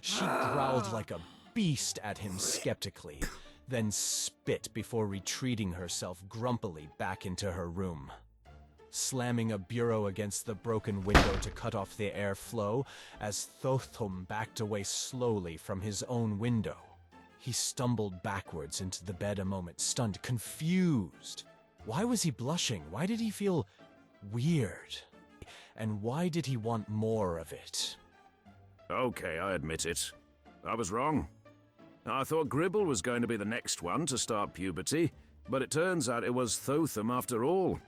She growled like a beast at him skeptically, then spit before retreating herself grumpily back into her room. Slamming a bureau against the broken window to cut off the airflow as Thotham backed away slowly from his own window. He stumbled backwards into the bed a moment, stunned, confused. Why was he blushing? Why did he feel weird? And why did he want more of it? Okay, I admit it. I was wrong. I thought Gribble was going to be the next one to start puberty, but it turns out it was Thotham after all.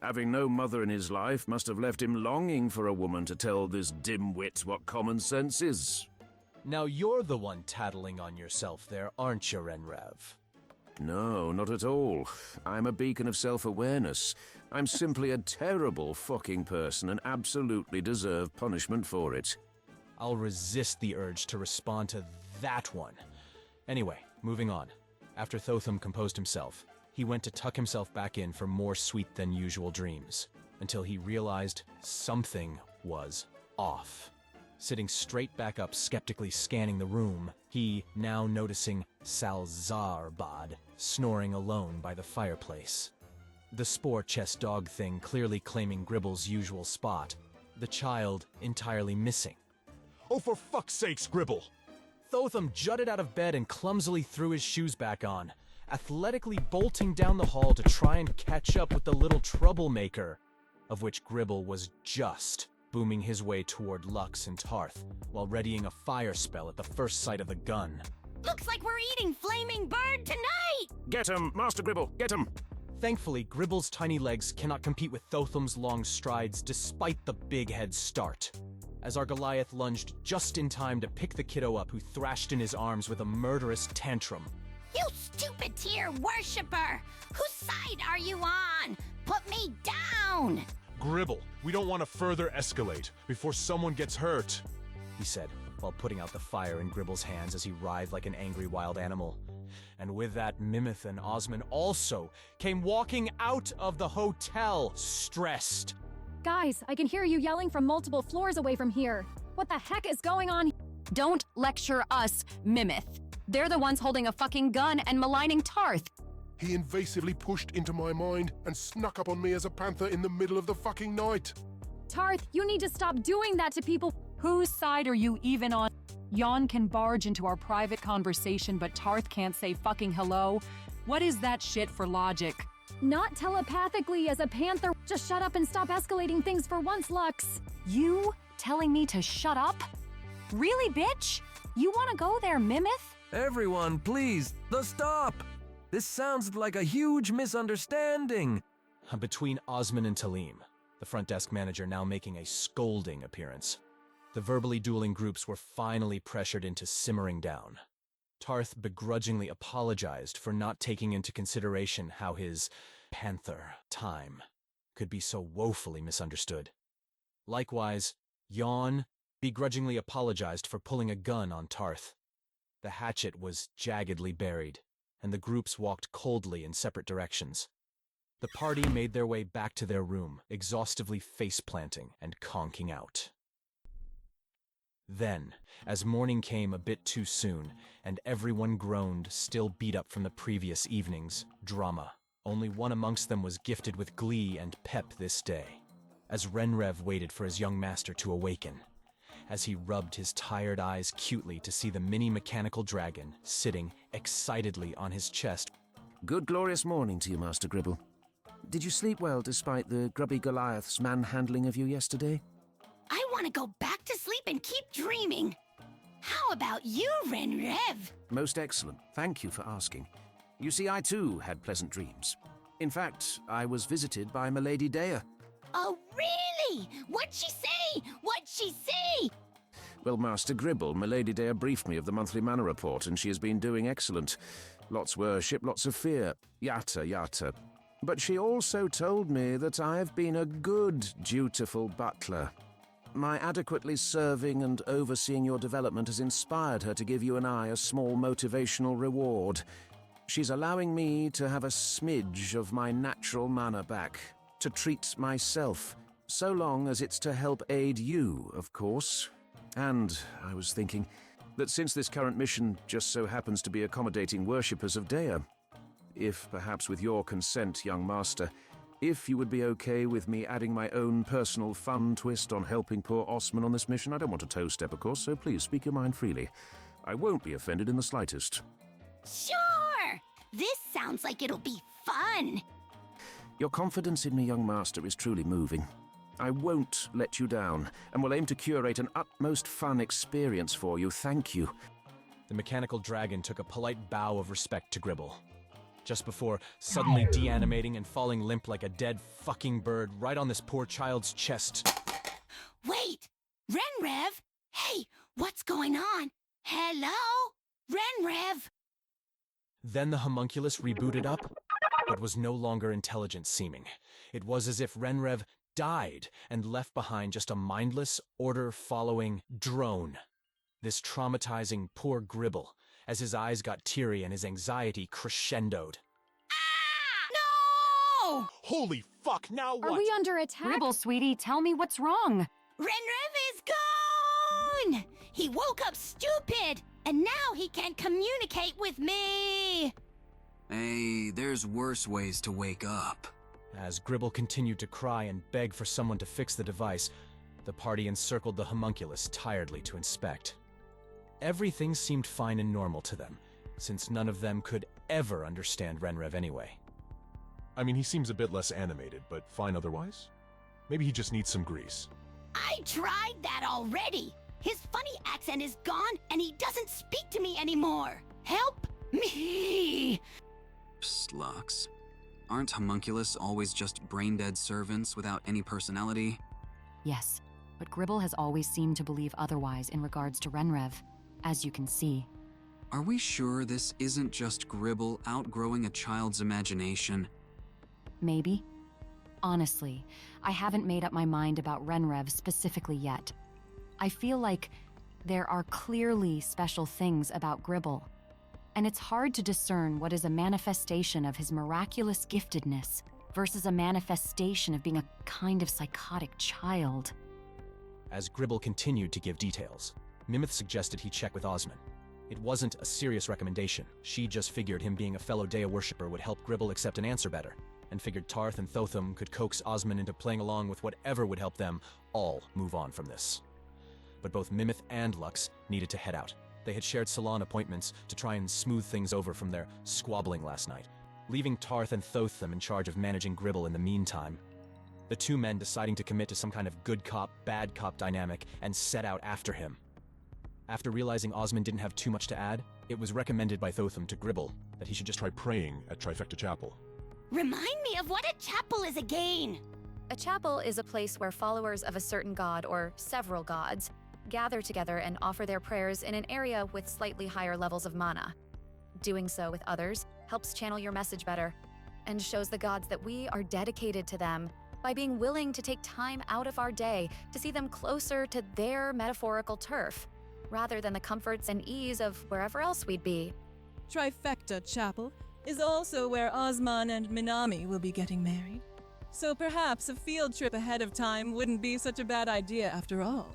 Having no mother in his life must have left him longing for a woman to tell this dimwit what common sense is. Now you're the one tattling on yourself there, aren't you, Renrev? No, not at all. I'm a beacon of self-awareness. I'm simply a terrible fucking person and absolutely deserve punishment for it. I'll resist the urge to respond to that one. Anyway, moving on. After Thotham composed himself, he went to tuck himself back in for more sweet-than-usual dreams, until he realized something was off. Sitting straight back up, skeptically scanning the room, he, now noticing Salzarbad, snoring alone by the fireplace. The spore chest dog thing clearly claiming Gribble's usual spot, the child entirely missing. Oh, for fuck's sakes, Gribble! Thotham jutted out of bed and clumsily threw his shoes back on, athletically bolting down the hall to try and catch up with the little troublemaker, of which Gribble was just booming his way toward Lux and Tarth, while readying a fire spell at the first sight of the gun. Looks like we're eating flaming bird tonight! Get him, Master Gribble, get him! Thankfully, Gribble's tiny legs cannot compete with Thotham's long strides despite the big head start, as our Goliath lunged just in time to pick the kiddo up who thrashed in his arms with a murderous tantrum. You stupid tier worshipper! Whose side are you on? Put me down! Gribble, we don't want to further escalate before someone gets hurt, he said, while putting out the fire in Gribble's hands as he writhed like an angry wild animal. And with that, Mimith and Osman also came walking out of the hotel, stressed. Guys, I can hear you yelling from multiple floors away from here. What the heck is going on? Don't lecture us, Mimith. They're the ones holding a fucking gun and maligning Tarth. He invasively pushed into my mind and snuck up on me as a panther in the middle of the fucking night. Tarth, you need to stop doing that to people. Whose side are you even on? Yaughn can barge into our private conversation, but Tarth can't say fucking hello? What is that shit for logic? Not telepathically as a panther. Just shut up and stop escalating things for once, Lux. You telling me to shut up? Really, bitch? You want to go there, Mimith? Everyone, please, stop! This sounds like a huge misunderstanding. Between Osman and Talim, the front desk manager now making a scolding appearance. The verbally dueling groups were finally pressured into simmering down. Tarth begrudgingly apologized for not taking into consideration how his panther time could be so woefully misunderstood. Likewise, Yaughn begrudgingly apologized for pulling a gun on Tarth. The hatchet was jaggedly buried, and the groups walked coldly in separate directions. The party made their way back to their room, exhaustively face-planting and conking out. Then, as morning came a bit too soon, and everyone groaned, still beat up from the previous evening's drama, only one amongst them was gifted with glee and pep this day, as Renrev waited for his young master to awaken, as he rubbed his tired eyes cutely to see the mini-mechanical dragon sitting excitedly on his chest. Good glorious morning to you, Master Gribble. Did you sleep well despite the grubby Goliath's manhandling of you yesterday? I want to go back to sleep and keep dreaming. How about you, Renrev? Most excellent. Thank you for asking. You see, I too had pleasant dreams. In fact, I was visited by Milady Daea. Oh, really? What'd she say? What'd she say? Well, Master Gribble, Milady Daea briefed me of the monthly mana report, and she has been doing excellent. Lots worship, lots of fear. Yatta, yatta. But she also told me that I have been a good, dutiful butler. My adequately serving and overseeing your development has inspired her to give you and I a small motivational reward. She's allowing me to have a smidge of my natural mana back, to treat myself, so long as it's to help aid you, of course. And I was thinking that since this current mission just so happens to be accommodating worshippers of Daea, if perhaps with your consent, young master, if you would be okay with me adding my own personal fun twist on helping poor Osman on this mission. I don't want to toe-step, of course, so please speak your mind freely. I won't be offended in the slightest. Sure! This sounds like it'll be fun! Your confidence in me, young master, is truly moving. I won't let you down, and will aim to curate an utmost fun experience for you. Thank you. The mechanical dragon took a polite bow of respect to Gribble, just before suddenly deanimating and falling limp like a dead fucking bird right on this poor child's chest. Wait! Renrev? Hey, what's going on? Hello? Renrev? Then the homunculus rebooted up, but was no longer intelligent seeming. It was as if Renrev died and left behind just a mindless, order-following drone. This traumatizing poor Gribble, as his eyes got teary and his anxiety crescendoed. Ah! No! Holy fuck, now what? Are we under attack? Gribble, sweetie, tell me what's wrong. Renrev is gone! He woke up stupid, and now he can't communicate with me! Hey, there's worse ways to wake up. As Gribble continued to cry and beg for someone to fix the device, the party encircled the homunculus tiredly to inspect. Everything seemed fine and normal to them, since none of them could ever understand Renrev anyway. I mean, he seems a bit less animated, but fine otherwise. Maybe he just needs some grease. I tried that already! His funny accent is gone, and he doesn't speak to me anymore! Help me! Psst, Lux. Aren't homunculus always just brain-dead servants without any personality? Yes, but Gribble has always seemed to believe otherwise in regards to Renrev, as you can see. Are we sure this isn't just Gribble outgrowing a child's imagination? Maybe. Honestly, I haven't made up my mind about Renrev specifically yet. I feel like there are clearly special things about Gribble, and it's hard to discern what is a manifestation of his miraculous giftedness versus a manifestation of being a kind of psychotic child. As Gribble continued to give details, Mimith suggested he check with Osman. It wasn't a serious recommendation. She just figured him being a fellow Dea worshipper would help Gribble accept an answer better, and figured Tarth and Thotham could coax Osman into playing along with whatever would help them all move on from this. But both Mimith and Lux needed to head out. They had shared salon appointments to try and smooth things over from their squabbling last night, leaving Tarth and Thotham in charge of managing Gribble in the meantime. The two men deciding to commit to some kind of good cop, bad cop dynamic and set out after him. After realizing Osman didn't have too much to add, it was recommended by Thotham to Gribble that he should just Try praying at Trifecta Chapel. Remind me of what a chapel is again. A chapel is a place where followers of a certain god or several gods gather together and offer their prayers in an area with slightly higher levels of mana. Doing so with others helps channel your message better and shows the gods that we are dedicated to them by being willing to take time out of our day to see them closer to their metaphorical turf, rather than the comforts and ease of wherever else we'd be. Trifecta Chapel is also where Osman and Minami will be getting married. So perhaps a field trip ahead of time wouldn't be such a bad idea after all.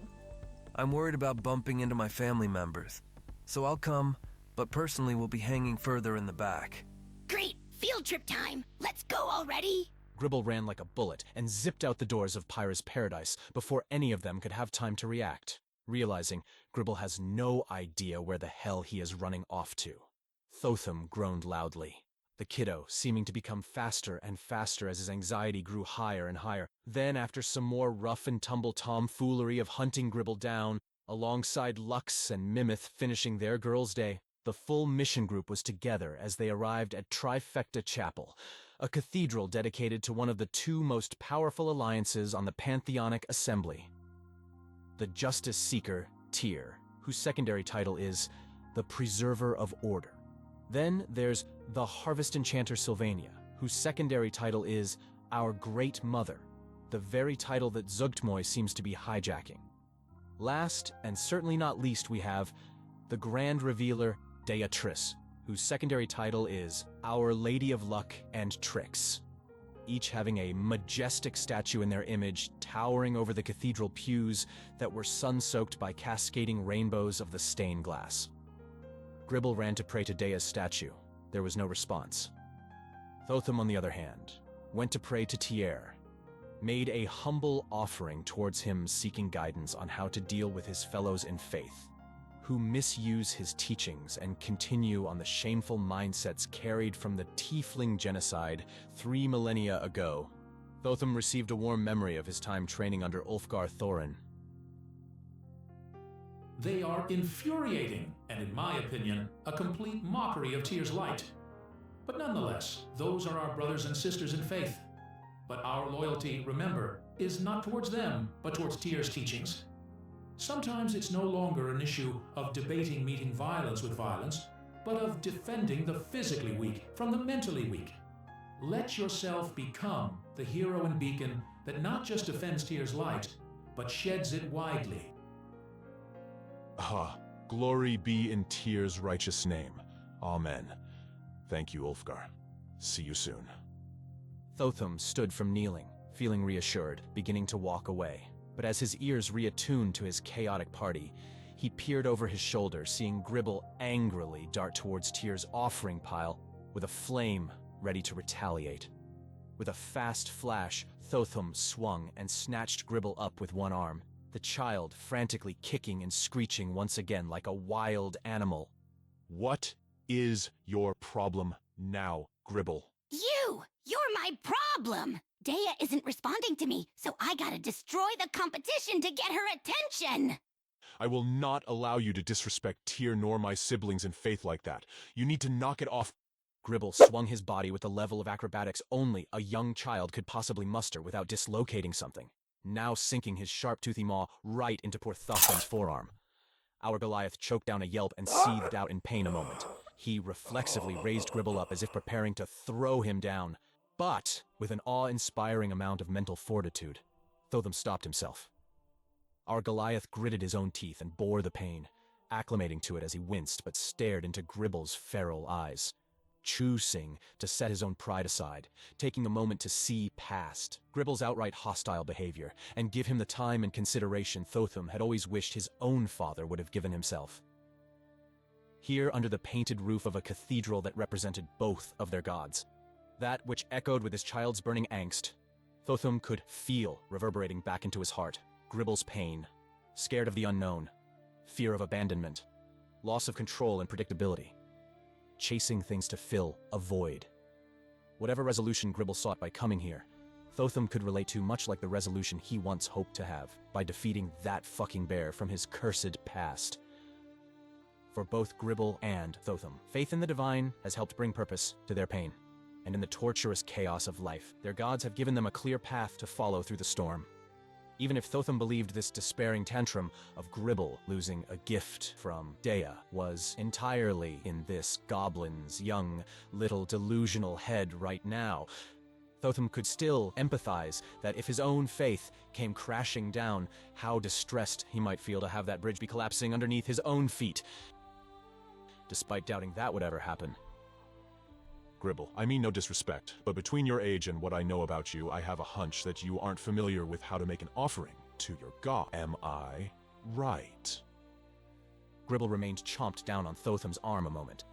I'm worried about bumping into my family members, so I'll come, but personally will be hanging further in the back. Great! Field trip time! Let's go already! Gribble ran like a bullet and zipped out the doors of Pyra's paradise before any of them could have time to react, realizing Gribble has no idea where the hell he is running off to. Thotham groaned loudly, the kiddo seeming to become faster and faster as his anxiety grew higher and higher. Then, after some more rough-and-tumble tomfoolery of hunting Gribble down, alongside Lux and Mimith finishing their girls' day, the full mission group was together as they arrived at Trifecta Chapel, a cathedral dedicated to one of the two most powerful alliances on the Pantheonic Assembly. The Justice Seeker, Tyr, whose secondary title is the Preserver of Order. Then there's the Harvest Enchanter Sylvania, whose secondary title is Our Great Mother, the very title that Zugtmoy seems to be hijacking. Last, and certainly not least, we have the Grand Revealer Deaa'Trice, whose secondary title is Our Lady of Luck and Tricks, each having a majestic statue in their image towering over the cathedral pews that were sun-soaked by cascading rainbows of the stained glass. Gribble ran to pray to Dea's statue. There was no response. Thotham, on the other hand, went to pray to Tyr, made a humble offering towards him seeking guidance on how to deal with his fellows in faith, who misuse his teachings and continue on the shameful mindsets carried from the Tiefling genocide 3 millennia ago. Thotham received a warm memory of his time training under Ulfgar Thorin. They are infuriating, and in my opinion, a complete mockery of Tyr's light. But nonetheless, those are our brothers and sisters in faith. But our loyalty, remember, is not towards them, but towards Tyr's teachings. Sometimes it's no longer an issue of debating meeting violence with violence, but of defending the physically weak from the mentally weak. Let yourself become the hero and beacon that not just defends Tyr's light, but sheds it widely. Ah, glory be in Tyr's righteous name. Amen. Thank you, Ulfgar. See you soon. Thotham stood from kneeling, feeling reassured, beginning to walk away. But as his ears reattuned to his chaotic party, he peered over his shoulder, seeing Gribble angrily dart towards Tyr's offering pile with a flame ready to retaliate. With a fast flash, Thotham swung and snatched Gribble up with one arm, the child frantically kicking and screeching once again like a wild animal. What is your problem now, Gribble? You're my problem! Dea isn't responding to me, so I gotta destroy the competition to get her attention! I will not allow you to disrespect Tyr nor my siblings in faith like that. You need to knock it off. Gribble swung his body with the level of acrobatics only a young child could possibly muster without dislocating something, now sinking his sharp toothy maw right into poor Thotham's forearm. Our Goliath choked down a yelp and seethed out in pain a moment. He reflexively raised Gribble up as if preparing to throw him down, but with an awe-inspiring amount of mental fortitude, Thotham stopped himself. Our Goliath gritted his own teeth and bore the pain, acclimating to it as he winced but stared into Gribble's feral eyes, choosing to set his own pride aside, taking a moment to see past Gribble's outright hostile behavior and give him the time and consideration Thotham had always wished his own father would have given himself. Here, under the painted roof of a cathedral that represented both of their gods, that which echoed with his child's burning angst, Thotham could feel reverberating back into his heart Gribble's pain, scared of the unknown, fear of abandonment, loss of control and predictability, chasing things to fill a void. Whatever resolution Gribble sought by coming here, Thotham could relate to much like the resolution he once hoped to have by defeating that fucking bear from his cursed past. For both Gribble and Thotham, faith in the divine has helped bring purpose to their pain, and in the torturous chaos of life, their gods have given them a clear path to follow through the storm. Even if Thotham believed this despairing tantrum of Gribble losing a gift from Dea was entirely in this goblin's young, little delusional head right now, Thotham could still empathize that if his own faith came crashing down, how distressed he might feel to have that bridge be collapsing underneath his own feet, despite doubting that would ever happen. Gribble, I mean no disrespect, but between your age and what I know about you, I have a hunch that you aren't familiar with how to make an offering to your god. Am I right? Gribble remained chomped down on Thotham's arm a moment,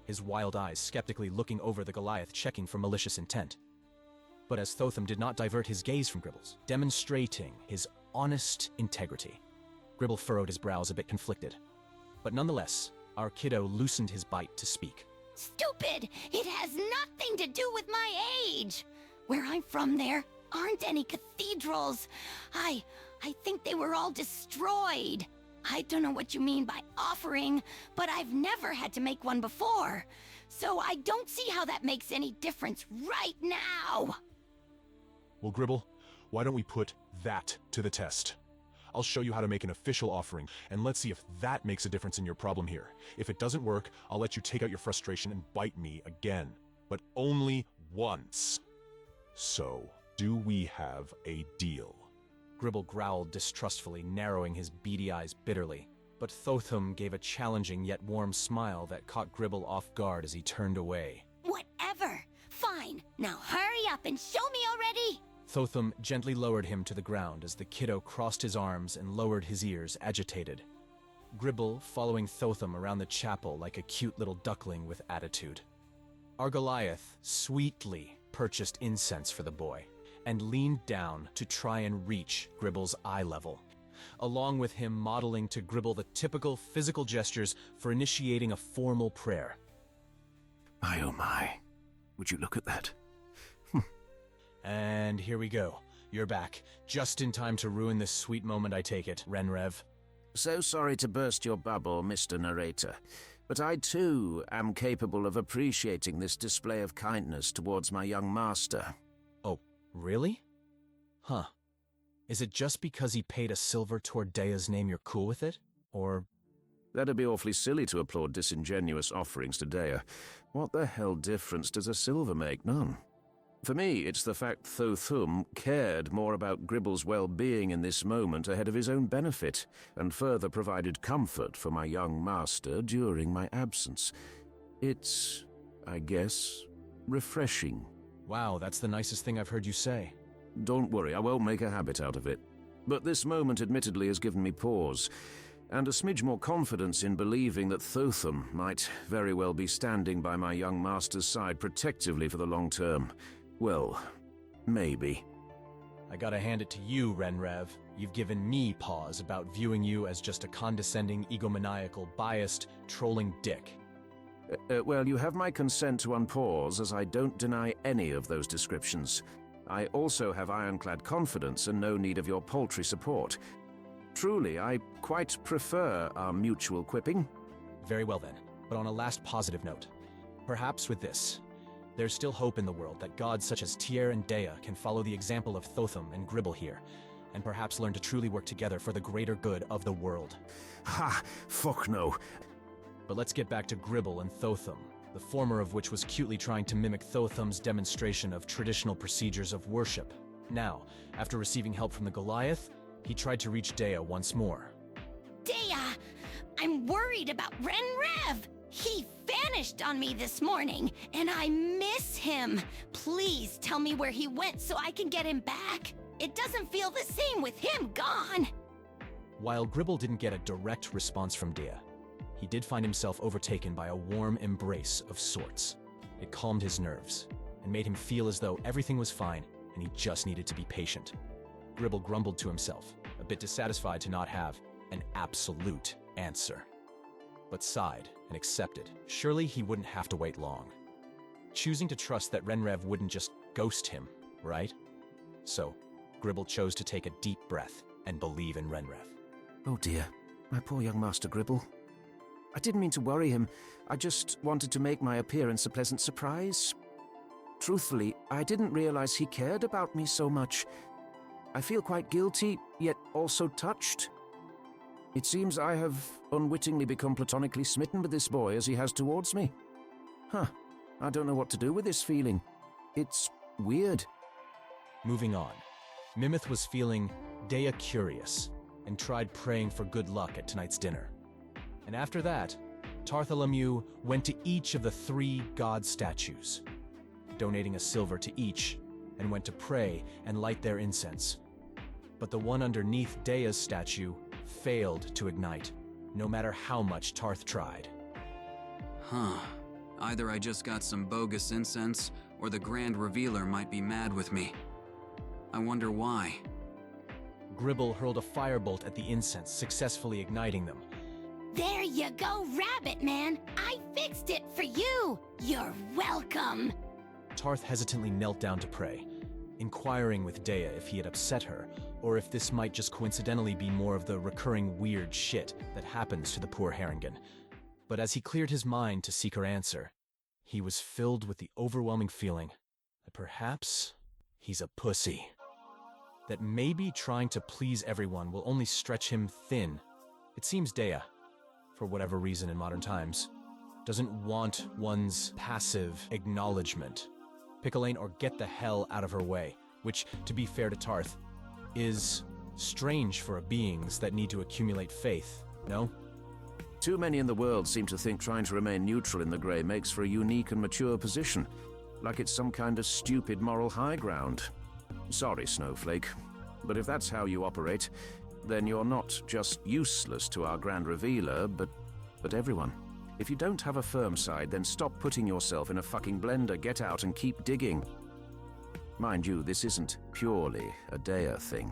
his wild eyes skeptically looking over the Goliath, checking for malicious intent. But as Thotham did not divert his gaze from Gribble's, demonstrating his honest integrity, Gribble furrowed his brows a bit conflicted. But nonetheless, our kiddo loosened his bite to speak. Stupid! It has nothing to do with my age! Where I'm from, there aren't any cathedrals. I think they were all destroyed. I don't know what you mean by offering, but I've never had to make one before. So I don't see how that makes any difference right now. Well, Gribble, why don't we put that to the test? I'll show you how to make an official offering, and let's see if that makes a difference in your problem here. If it doesn't work, I'll let you take out your frustration and bite me again. But only once. So, do we have a deal? Gribble growled distrustfully, narrowing his beady eyes bitterly. But Thotham gave a challenging yet warm smile that caught Gribble off guard as he turned away. Whatever. Fine. Now hurry up and show me already. Thotham gently lowered him to the ground as the kiddo crossed his arms and lowered his ears, agitated. Gribble following Thotham around the chapel like a cute little duckling with attitude. Our Goliath sweetly purchased incense for the boy and leaned down to try and reach Gribble's eye level, along with him modeling to Gribble the typical physical gestures for initiating a formal prayer. My oh my, would you look at that? And here we go. You're back, just in time to ruin this sweet moment, I take it, Renrev. So sorry to burst your bubble, Mr. Narrator, but I too am capable of appreciating this display of kindness towards my young master. Oh, really? Huh. Is it just because he paid a silver toward Dea's name you're cool with it? Or... That'd be awfully silly to applaud disingenuous offerings to Dea. What the hell difference does a silver make? None. For me, it's the fact Thotham cared more about Gribble's well-being in this moment ahead of his own benefit, and further provided comfort for my young master during my absence. It's, I guess, refreshing. Wow, that's the nicest thing I've heard you say. Don't worry, I won't make a habit out of it. But this moment admittedly has given me pause, and a smidge more confidence in believing that Thotham might very well be standing by my young master's side protectively for the long term. Well, maybe. I gotta hand it to you, Renrev. You've given me pause about viewing you as just a condescending, egomaniacal, biased, trolling dick. Well, you have my consent to unpause, as I don't deny any of those descriptions. I also have ironclad confidence and no need of your paltry support. Truly, I quite prefer our mutual quipping. Very well then, but on a last positive note. Perhaps with this, there's still hope in the world that gods such as Tyr and Dea can follow the example of Thotham and Gribble here, and perhaps learn to truly work together for the greater good of the world. Ha! Fuck no. But let's get back to Gribble and Thotham, the former of which was cutely trying to mimic Thotham's demonstration of traditional procedures of worship. Now, after receiving help from the Goliath, he tried to reach Dea once more. Dea, I'm worried about Renrev. He vanished on me this morning, and I miss him. Please tell me where he went so I can get him back. It doesn't feel the same with him gone. While Gribble didn't get a direct response from Dea, he did find himself overtaken by a warm embrace of sorts. It calmed his nerves, and made him feel as though everything was fine, and he just needed to be patient. Gribble grumbled to himself, a bit dissatisfied to not have an absolute answer, but sighed and accepted. Surely he wouldn't have to wait long. Choosing to trust that Renrev wouldn't just ghost him, right? So, Gribble chose to take a deep breath and believe in Renrev. Oh dear, my poor young Master Gribble. I didn't mean to worry him. I just wanted to make my appearance a pleasant surprise. Truthfully, I didn't realize he cared about me so much. I feel quite guilty, yet also touched. It seems I have unwittingly become platonically smitten with this boy as he has towards me. Huh, I don't know what to do with this feeling. It's weird. Moving on, Mimith was feeling Dea curious and tried praying for good luck at tonight's dinner. And after that, Tarth went to each of the 3 god statues, donating a silver to each, and went to pray and light their incense. But the one underneath Dea's statue failed to ignite, no matter how much Tarth tried. Huh. Either I just got some bogus incense, or the Grand Revealer might be mad with me. I wonder why. Gribble hurled a firebolt at the incense, successfully igniting them. There you go, Rabbit Man. I fixed it for you. You're welcome. Tarth hesitantly knelt down to pray, inquiring with Dea if he had upset her, or if this might just coincidentally be more of the recurring weird shit that happens to the poor Harengon. But as he cleared his mind to seek her answer, he was filled with the overwhelming feeling that perhaps he's a pussy. That maybe trying to please everyone will only stretch him thin. It seems Dea, for whatever reason in modern times, doesn't want one's passive acknowledgement. Pick a lane or get the hell out of her way, which, to be fair to Tarth, is strange for beings that need to accumulate faith, no? Too many in the world seem to think trying to remain neutral in the grey makes for a unique and mature position, like it's some kind of stupid moral high ground. Sorry, Snowflake, but if that's how you operate, then you're not just useless to our Grand Revealer, but everyone. If you don't have a firm side, then stop putting yourself in a fucking blender, get out and keep digging. Mind you, this isn't purely a Dea thing.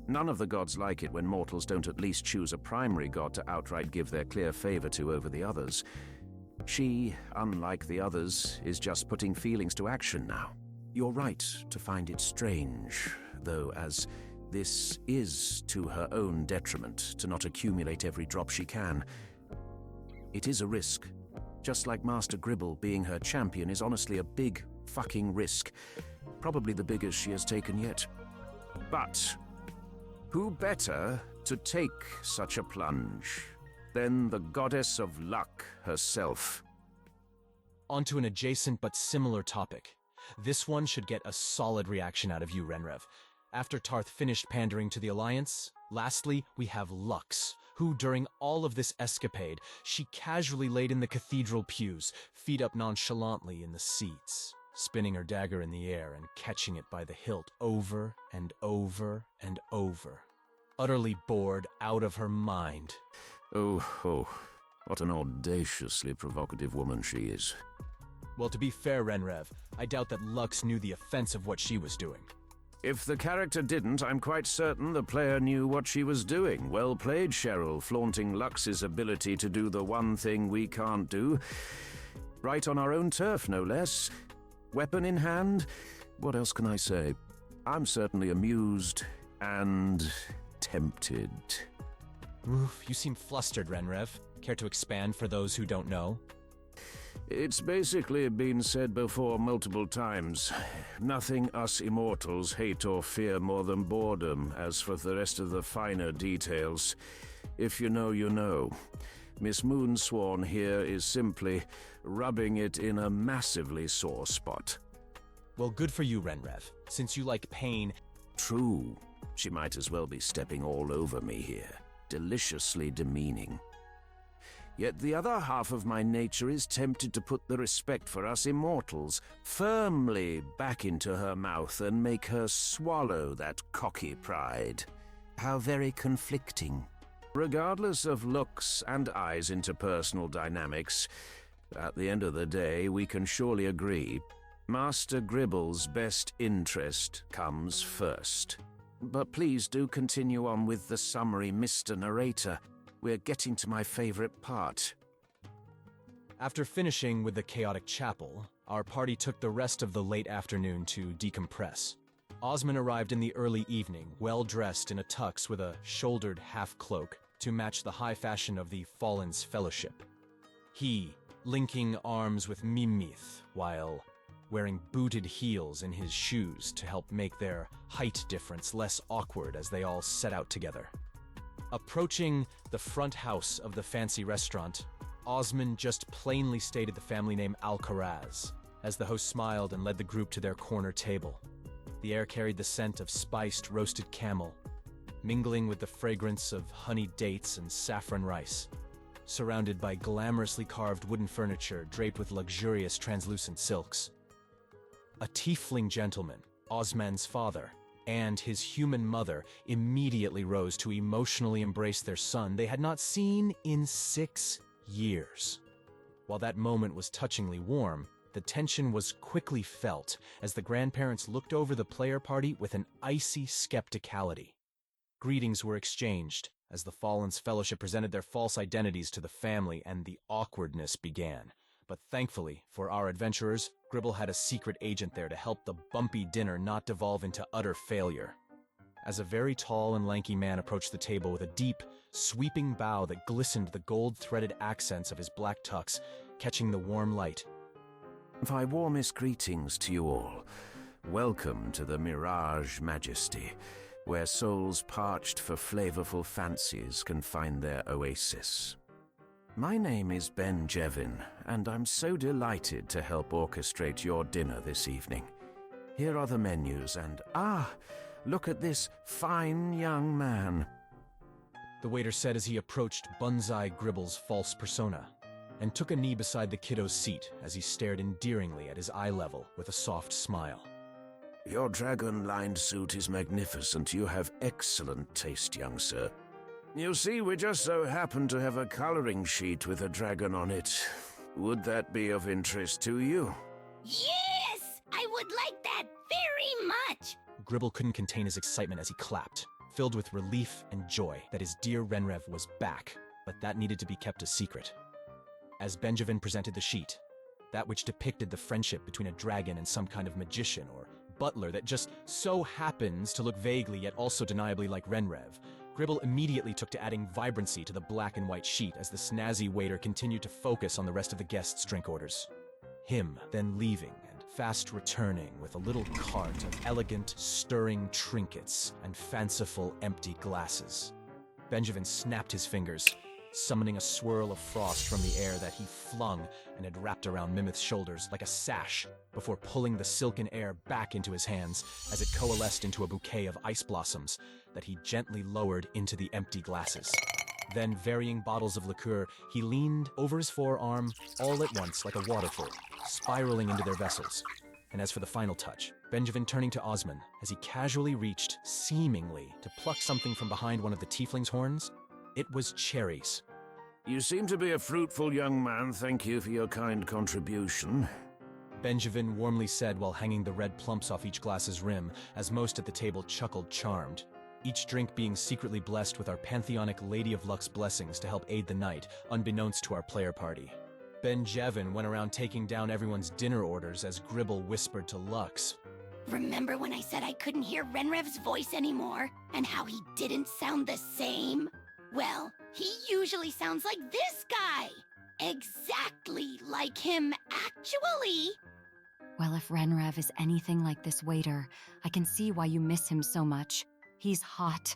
None of the gods like it when mortals don't at least choose a primary god to outright give their clear favor to over the others. She, unlike the others, is just putting feelings to action now. You're right to find it strange, though, as this is to her own detriment to not accumulate every drop she can. It is a risk. Just like Master Gribble being her champion is honestly a big fucking risk. Probably the biggest she has taken yet. But who better to take such a plunge than the goddess of luck herself? Onto an adjacent but similar topic. This one should get a solid reaction out of you, Renrev. After Tarth finished pandering to the Alliance, lastly, we have Lux, who, during all of this escapade, she casually laid in the cathedral pews, feet up nonchalantly in the seats, spinning her dagger in the air and catching it by the hilt over and over and over. Utterly bored out of her mind. Oh, what an audaciously provocative woman she is. Well, to be fair, Renrev, I doubt that Lux knew the offense of what she was doing. If the character didn't, I'm quite certain the player knew what she was doing. Well played, Cheryl, flaunting Lux's ability to do the one thing we can't do. Right on our own turf, no less. Weapon in hand. What else can I say? I'm certainly amused and tempted. Oof, you seem flustered, Renrev. Care to expand for those who don't know? It's basically been said before multiple times. Nothing us immortals hate or fear more than boredom. As for the rest of the finer details, if you know, you know. Miss Moonsworn here is simply rubbing it in a massively sore spot. Well, good for you, Renrev. Since you like pain... True. She might as well be stepping all over me here. Deliciously demeaning. Yet the other half of my nature is tempted to put the respect for us immortals firmly back into her mouth and make her swallow that cocky pride. How very conflicting. Regardless of looks and eyes' interpersonal dynamics, at the end of the day, we can surely agree Master Gribble's best interest comes first. But please do continue on with the summary, Mr. Narrator. We're getting to my favorite part. After finishing with the chaotic chapel, our party took the rest of the late afternoon to decompress. Osman arrived in the early evening, well-dressed in a tux with a shouldered half-cloak to match the high fashion of the Fallen's Fellowship. He, linking arms with Mimith, while wearing booted heels in his shoes to help make their height difference less awkward as they all set out together. Approaching the front house of the fancy restaurant, Osman just plainly stated the family name Alcaraz, as the host smiled and led the group to their corner table. The air carried the scent of spiced roasted camel, mingling with the fragrance of honeyed dates and saffron rice, surrounded by glamorously carved wooden furniture draped with luxurious translucent silks. A tiefling gentleman, Osman's father, and his human mother immediately rose to emotionally embrace their son they had not seen in 6 years. While that moment was touchingly warm, the tension was quickly felt as the grandparents looked over the player party with an icy skepticality. Greetings were exchanged as the Fallen's Fellowship presented their false identities to the family and the awkwardness began. But thankfully, for our adventurers, Gribble had a secret agent there to help the bumpy dinner not devolve into utter failure. As a very tall and lanky man approached the table with a deep, sweeping bow that glistened the gold-threaded accents of his black tux, catching the warm light. My warmest greetings to you all. Welcome to the Mirage Majesty, where souls parched for flavorful fancies can find their oasis. My name is Benjevin, and I'm so delighted to help orchestrate your dinner this evening. Here are the menus, and look at this fine young man. The waiter said as he approached Bunzai Gribble's false persona, and took a knee beside the kiddo's seat as he stared endearingly at his eye level with a soft smile. Your dragon-lined suit is magnificent. You have excellent taste, young sir. You see, we just so happen to have a coloring sheet with a dragon on it. Would that be of interest to you? Yes! I would like that very much! Gribble couldn't contain his excitement as he clapped, filled with relief and joy that his dear Renrev was back, but that needed to be kept a secret. As Benjevin presented the sheet, that which depicted the friendship between a dragon and some kind of magician or butler that just so happens to look vaguely yet also deniably like Renrev, Gribble immediately took to adding vibrancy to the black and white sheet as the snazzy waiter continued to focus on the rest of the guests' drink orders. Him then leaving and fast returning with a little cart of elegant, stirring trinkets and fanciful empty glasses. Benjevin snapped his fingers, summoning a swirl of frost from the air that he flung and had wrapped around Mimith's shoulders like a sash before pulling the silken air back into his hands as it coalesced into a bouquet of ice blossoms that he gently lowered into the empty glasses. Then, varying bottles of liqueur, he leaned over his forearm all at once like a waterfall, spiraling into their vessels. And as for the final touch, Benjevin turning to Osman as he casually reached, seemingly, to pluck something from behind one of the tiefling's horns, it was cherries. You seem to be a fruitful young man. Thank you for your kind contribution. Benjevin warmly said while hanging the red plumps off each glass's rim, as most at the table chuckled charmed. Each drink being secretly blessed with our pantheonic Lady of Luck's blessings to help aid the night, unbeknownst to our player party. Benjevin went around taking down everyone's dinner orders as Gribble whispered to Lux. Remember when I said I couldn't hear Renrev's voice anymore, and how he didn't sound the same? Well, he usually sounds like this guy. Exactly like him, actually. Well, if Renrev is anything like this waiter, I can see why you miss him so much. He's hot.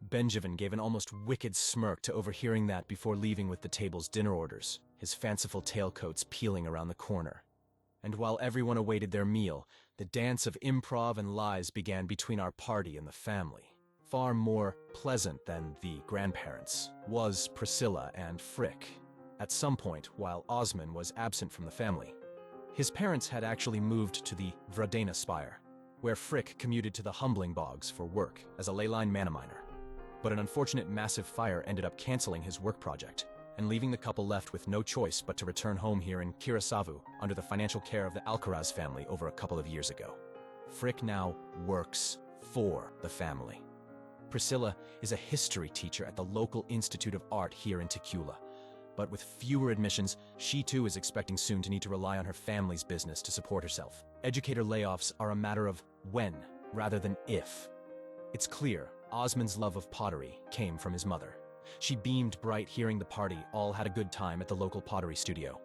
Benjevin gave an almost wicked smirk to overhearing that before leaving with the table's dinner orders, his fanciful tailcoats peeling around the corner. And while everyone awaited their meal, the dance of improv and lies began between our party and the family. Far more pleasant than the grandparents was Priscilla and Frick. At some point, while Osman was absent from the family, his parents had actually moved to the Vradena Spire, where Frick commuted to the Humbling Bogs for work as a leyline mana miner. But an unfortunate massive fire ended up canceling his work project, and leaving the couple left with no choice but to return home here in Kirasavu under the financial care of the Alcaraz family over a couple of years ago. Frick now works for the family. Priscilla is a history teacher at the local Institute of Art here in Tequila, but with fewer admissions, she too is expecting soon to need to rely on her family's business to support herself. Educator layoffs are a matter of when, rather than if. It's clear Osman's love of pottery came from his mother. She beamed bright hearing the party all had a good time at the local pottery studio.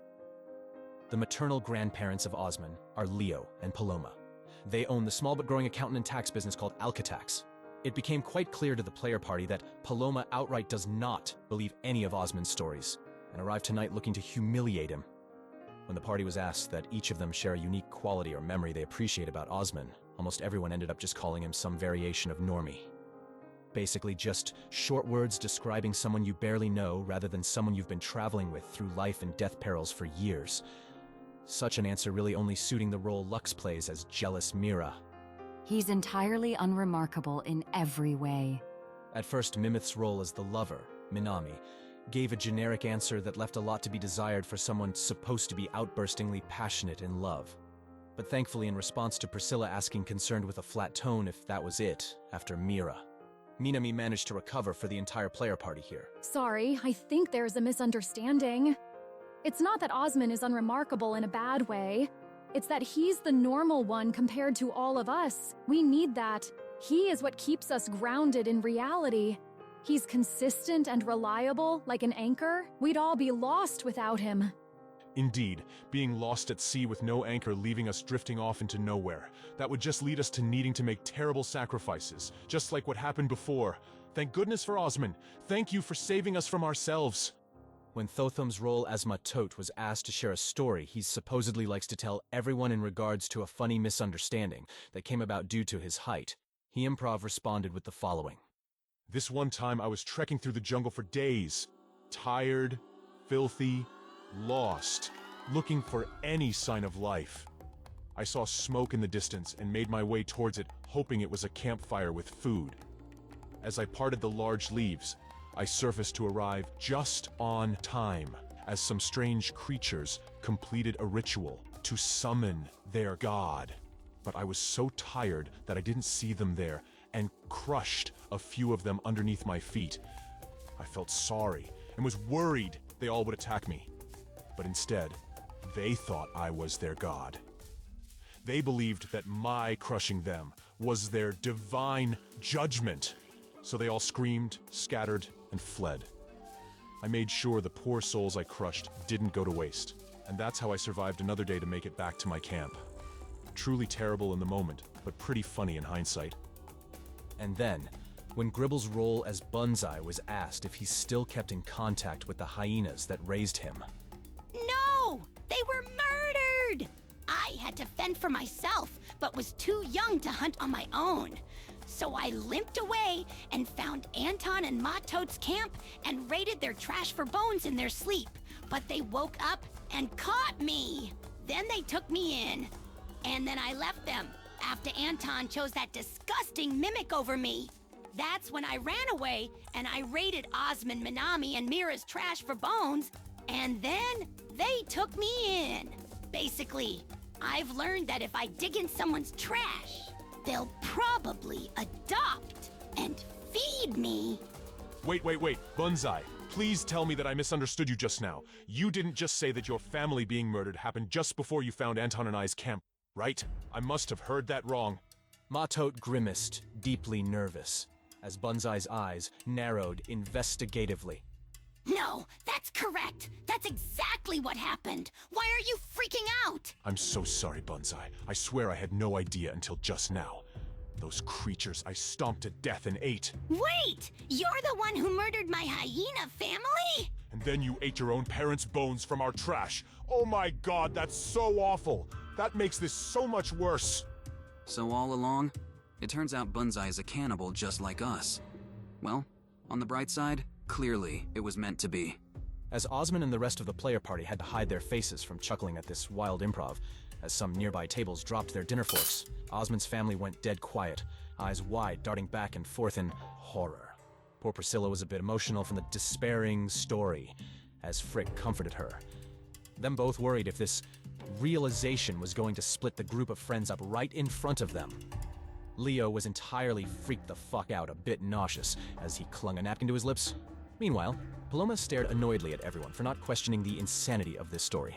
The maternal grandparents of Osman are Leo and Paloma. They own the small but growing accountant and tax business called Alcatax. It became quite clear to the player party that Paloma outright does not believe any of Osman's stories, and arrived tonight looking to humiliate him. When the party was asked that each of them share a unique quality or memory they appreciate about Osman, almost everyone ended up just calling him some variation of normie. Basically just short words describing someone you barely know rather than someone you've been traveling with through life and death perils for years. Such an answer really only suiting the role Lux plays as jealous Mira. He's entirely unremarkable in every way. At first, Mimith's role as the lover, Minami, gave a generic answer that left a lot to be desired for someone supposed to be outburstingly passionate in love. But thankfully, in response to Priscilla asking concerned with a flat tone if that was it, after Mira, Minami managed to recover for the entire player party here. Sorry, I think there's a misunderstanding. It's not that Osman is unremarkable in a bad way. It's that he's the normal one compared to all of us. We need that. He is what keeps us grounded in reality. He's consistent and reliable, like an anchor. We'd all be lost without him. Indeed, being lost at sea with no anchor leaving us drifting off into nowhere. That would just lead us to needing to make terrible sacrifices, just like what happened before. Thank goodness for Osman. Thank you for saving us from ourselves. When Thotham's role as Mah-Toht was asked to share a story he supposedly likes to tell everyone in regards to a funny misunderstanding that came about due to his height, he improv responded with the following. This one time I was trekking through the jungle for days. Tired, filthy, lost, looking for any sign of life. I saw smoke in the distance and made my way towards it, hoping it was a campfire with food. As I parted the large leaves, I surfaced to arrive just on time, as some strange creatures completed a ritual to summon their god. But I was so tired that I didn't see them there, and crushed a few of them underneath my feet. I felt sorry, and was worried they all would attack me. But instead, they thought I was their god. They believed that my crushing them was their divine judgment. So they all screamed, scattered, and fled. I made sure the poor souls I crushed didn't go to waste, and that's how I survived another day to make it back to my camp. Truly terrible in the moment, but pretty funny in hindsight. And then, when Gribble's role as Bunzai was asked if he still kept in contact with the hyenas that raised him. No! They were murdered! I had to fend for myself, but was too young to hunt on my own. So I limped away and found Anton and Mah-Toht's camp and raided their trash for bones in their sleep. But they woke up and caught me. Then they took me in. And then I left them after Anton chose that disgusting mimic over me. That's when I ran away and I raided Osman, Minami, and Mira's trash for bones. And then they took me in. Basically, I've learned that if I dig in someone's trash, they'll probably adopt and feed me. Wait, Bunzai, please tell me that I misunderstood you just now. You didn't just say that your family being murdered happened just before you found Anton and I's camp, right? I must have heard that wrong. Mah-Toht grimaced, deeply nervous, as Bunzai's eyes narrowed investigatively. No, that's correct. That's exactly what happened. Why are you freaking out? I'm so sorry, Bunzai. I swear I had no idea until just now. Those creatures I stomped to death and ate. Wait! You're the one who murdered my hyena family? And then you ate your own parents' bones from our trash. Oh my god, that's so awful. That makes this so much worse. So all along, it turns out Bunzai is a cannibal just like us. Well, on the bright side, clearly it was meant to be. As Osmond and the rest of the player party had to hide their faces from chuckling at this wild improv, as some nearby tables dropped their dinner forks, Osmond's family went dead quiet, eyes wide, darting back and forth in horror. Poor Priscilla was a bit emotional from the despairing story, as Frick comforted her. Them both worried if this realization was going to split the group of friends up right in front of them. Leo was entirely freaked the fuck out, a bit nauseous, as he clung a napkin to his lips. Meanwhile, Paloma stared annoyedly at everyone for not questioning the insanity of this story.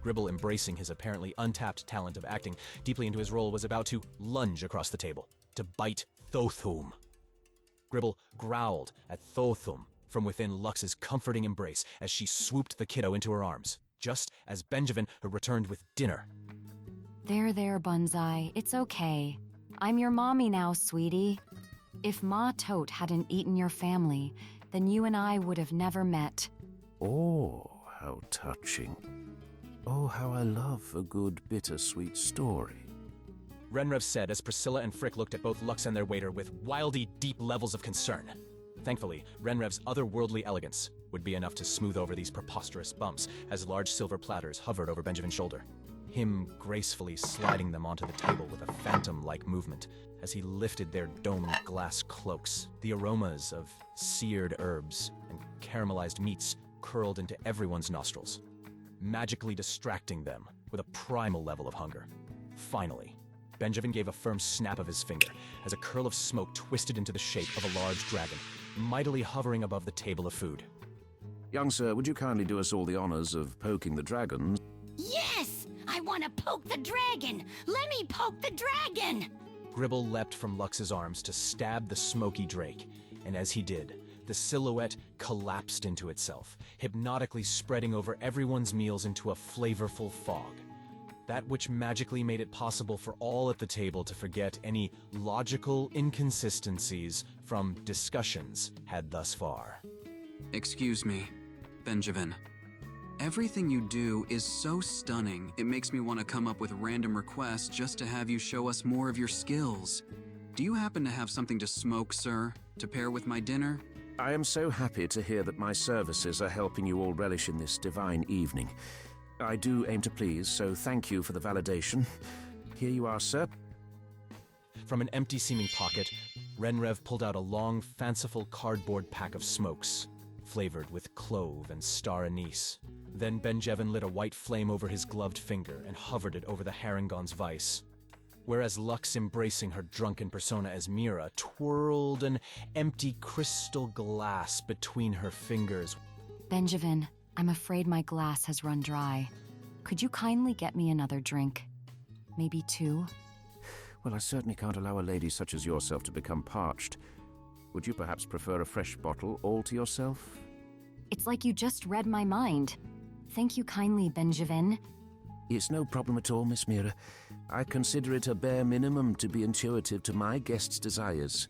Gribble, embracing his apparently untapped talent of acting deeply into his role, was about to lunge across the table, to bite Thotham. Gribble growled at Thotham from within Lux's comforting embrace as she swooped the kiddo into her arms, just as Benjevin returned with dinner. There, Bunzai, it's okay. I'm your mommy now, sweetie. If Mah-Toht hadn't eaten your family, then you and I would have never met. Oh, how touching. Oh, how I love a good bittersweet story. Renrev said as Priscilla and Frick looked at both Lux and their waiter with wildly deep levels of concern. Thankfully, Renrev's otherworldly elegance would be enough to smooth over these preposterous bumps as large silver platters hovered over Benjevin's shoulder, him gracefully sliding them onto the table with a phantom-like movement as he lifted their domed glass cloaks. The aromas of seared herbs and caramelized meats curled into everyone's nostrils, magically distracting them with a primal level of hunger. Finally, Benjevin gave a firm snap of his finger as a curl of smoke twisted into the shape of a large dragon, mightily hovering above the table of food. Young sir, would you kindly do us all the honors of poking the dragon? Yes! I want to poke the dragon! Let me poke the dragon! Gribble leapt from Lux's arms to stab the smoky drake, and as he did, the silhouette collapsed into itself, hypnotically spreading over everyone's meals into a flavorful fog. That which magically made it possible for all at the table to forget any logical inconsistencies from discussions had thus far. Excuse me, Benjevin. Everything you do is so stunning, it makes me want to come up with random requests just to have you show us more of your skills. Do you happen to have something to smoke, sir, to pair with my dinner? I am so happy to hear that my services are helping you all relish in this divine evening. I do aim to please, so thank you for the validation. Here you are, sir. From an empty-seeming pocket, Renrev pulled out a long, fanciful cardboard pack of smokes, flavored with clove and star anise. Then Benjevin lit a white flame over his gloved finger and hovered it over the Harengon's vice. Whereas Lux, embracing her drunken persona as Mira, twirled an empty crystal glass between her fingers. Benjevin, I'm afraid my glass has run dry. Could you kindly get me another drink? Maybe two? Well, I certainly can't allow a lady such as yourself to become parched. Would you perhaps prefer a fresh bottle all to yourself? It's like you just read my mind. Thank you kindly, Benjevin. It's no problem at all, Miss Mira. I consider it a bare minimum to be intuitive to my guests' desires.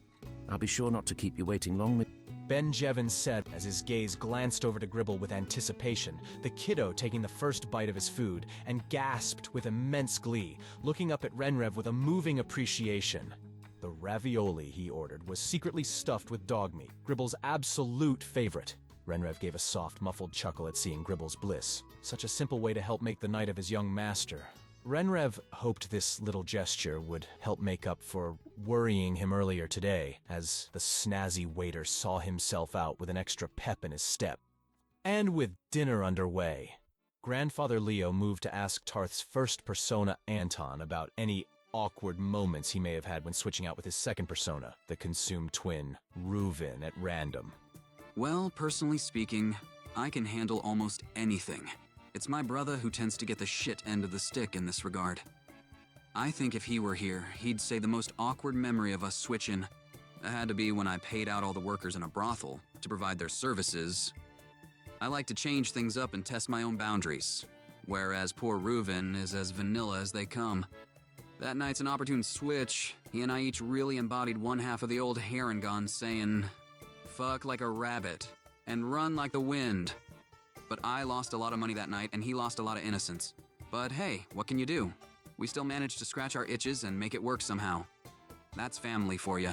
I'll be sure not to keep you waiting long. Benjevin said as his gaze glanced over to Gribble with anticipation, the kiddo taking the first bite of his food, and gasped with immense glee, looking up at Renrev with a moving appreciation. The ravioli he ordered was secretly stuffed with dog meat, Gribble's absolute favorite. Renrev gave a soft, muffled chuckle at seeing Gribble's bliss. Such a simple way to help make the night of his young master. Renrev hoped this little gesture would help make up for worrying him earlier today, as the snazzy waiter saw himself out with an extra pep in his step. And with dinner underway, Grandfather Leo moved to ask Tarth's first persona, Anton, about any awkward moments he may have had when switching out with his second persona, the consumed twin, Reuven, at random. Well, personally speaking, I can handle almost anything. It's my brother who tends to get the shit end of the stick in this regard. I think if he were here, he'd say the most awkward memory of us switching That had to be when I paid out all the workers in a brothel to provide their services. I like to change things up and test my own boundaries, whereas poor Reuven is as vanilla as they come. That night's an opportune switch. He and I each really embodied one half of the old Harengon saying, "Fuck like a rabbit and run like the wind." But I lost a lot of money that night and he lost a lot of innocence. But hey, what can you do? We still managed to scratch our itches and make it work somehow. That's family for you.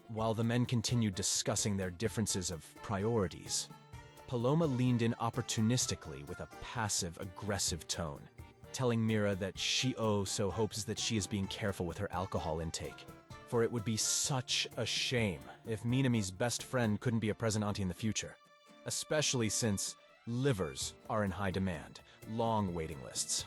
While the men continued discussing their differences of priorities, Paloma leaned in opportunistically with a passive-aggressive tone, telling Mira that she so hopes that she is being careful with her alcohol intake, for it would be such a shame if Minami's best friend couldn't be a present auntie in the future, especially since livers are in high demand, long waiting lists.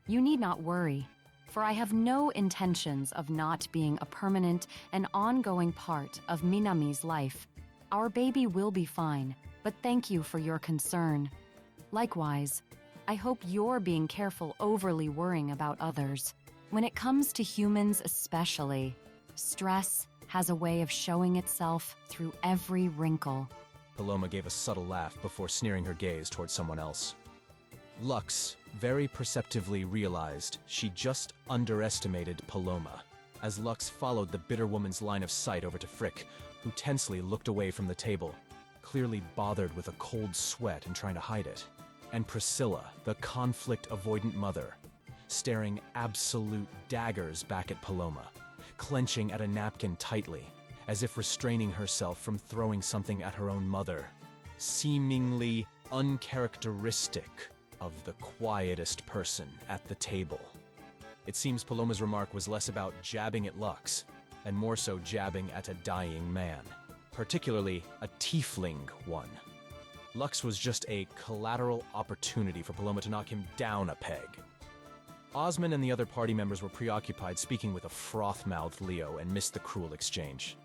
You need not worry, for I have no intentions of not being a permanent and ongoing part of Minami's life. Our baby will be fine, but thank you for your concern. Likewise, I hope you're being careful overly worrying about others. When it comes to humans especially, stress has a way of showing itself through every wrinkle. Paloma gave a subtle laugh before sneering her gaze towards someone else. Lux very perceptively realized she just underestimated Paloma, as Lux followed the bitter woman's line of sight over to Frick, who tensely looked away from the table, clearly bothered with a cold sweat and trying to hide it, and Priscilla, the conflict-avoidant mother, staring absolute daggers back at Paloma, clenching at a napkin tightly, as if restraining herself from throwing something at her own mother, seemingly uncharacteristic of the quietest person at the table. It seems Paloma's remark was less about jabbing at Lux, and more so jabbing at a dying man, particularly a tiefling one. Lux was just a collateral opportunity for Paloma to knock him down a peg. Osmond and the other party members were preoccupied speaking with a froth-mouthed Leo and missed the cruel exchange.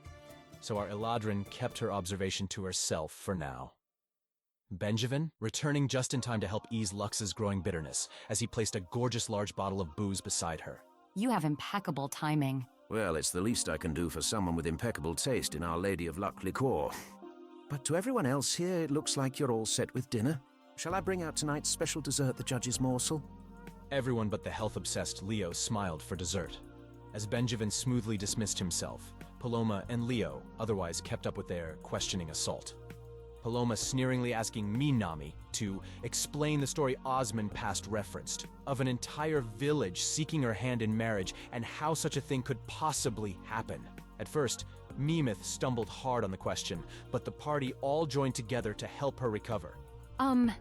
So our Eladrin kept her observation to herself for now. Benjevin, returning just in time to help ease Lux's growing bitterness, as he placed a gorgeous large bottle of booze beside her. You have impeccable timing. Well, it's the least I can do for someone with impeccable taste in Our Lady of Luck liqueur. But to everyone else here, it looks like you're all set with dinner. Shall I bring out tonight's special dessert, the judge's morsel? Everyone but the health-obsessed Leo smiled for dessert. As Benjevin smoothly dismissed himself, Paloma and Leo otherwise kept up with their questioning assault. Paloma sneeringly asking Minami to explain the story Osmond past referenced, of an entire village seeking her hand in marriage and how such a thing could possibly happen. At first, Mimith stumbled hard on the question, but the party all joined together to help her recover.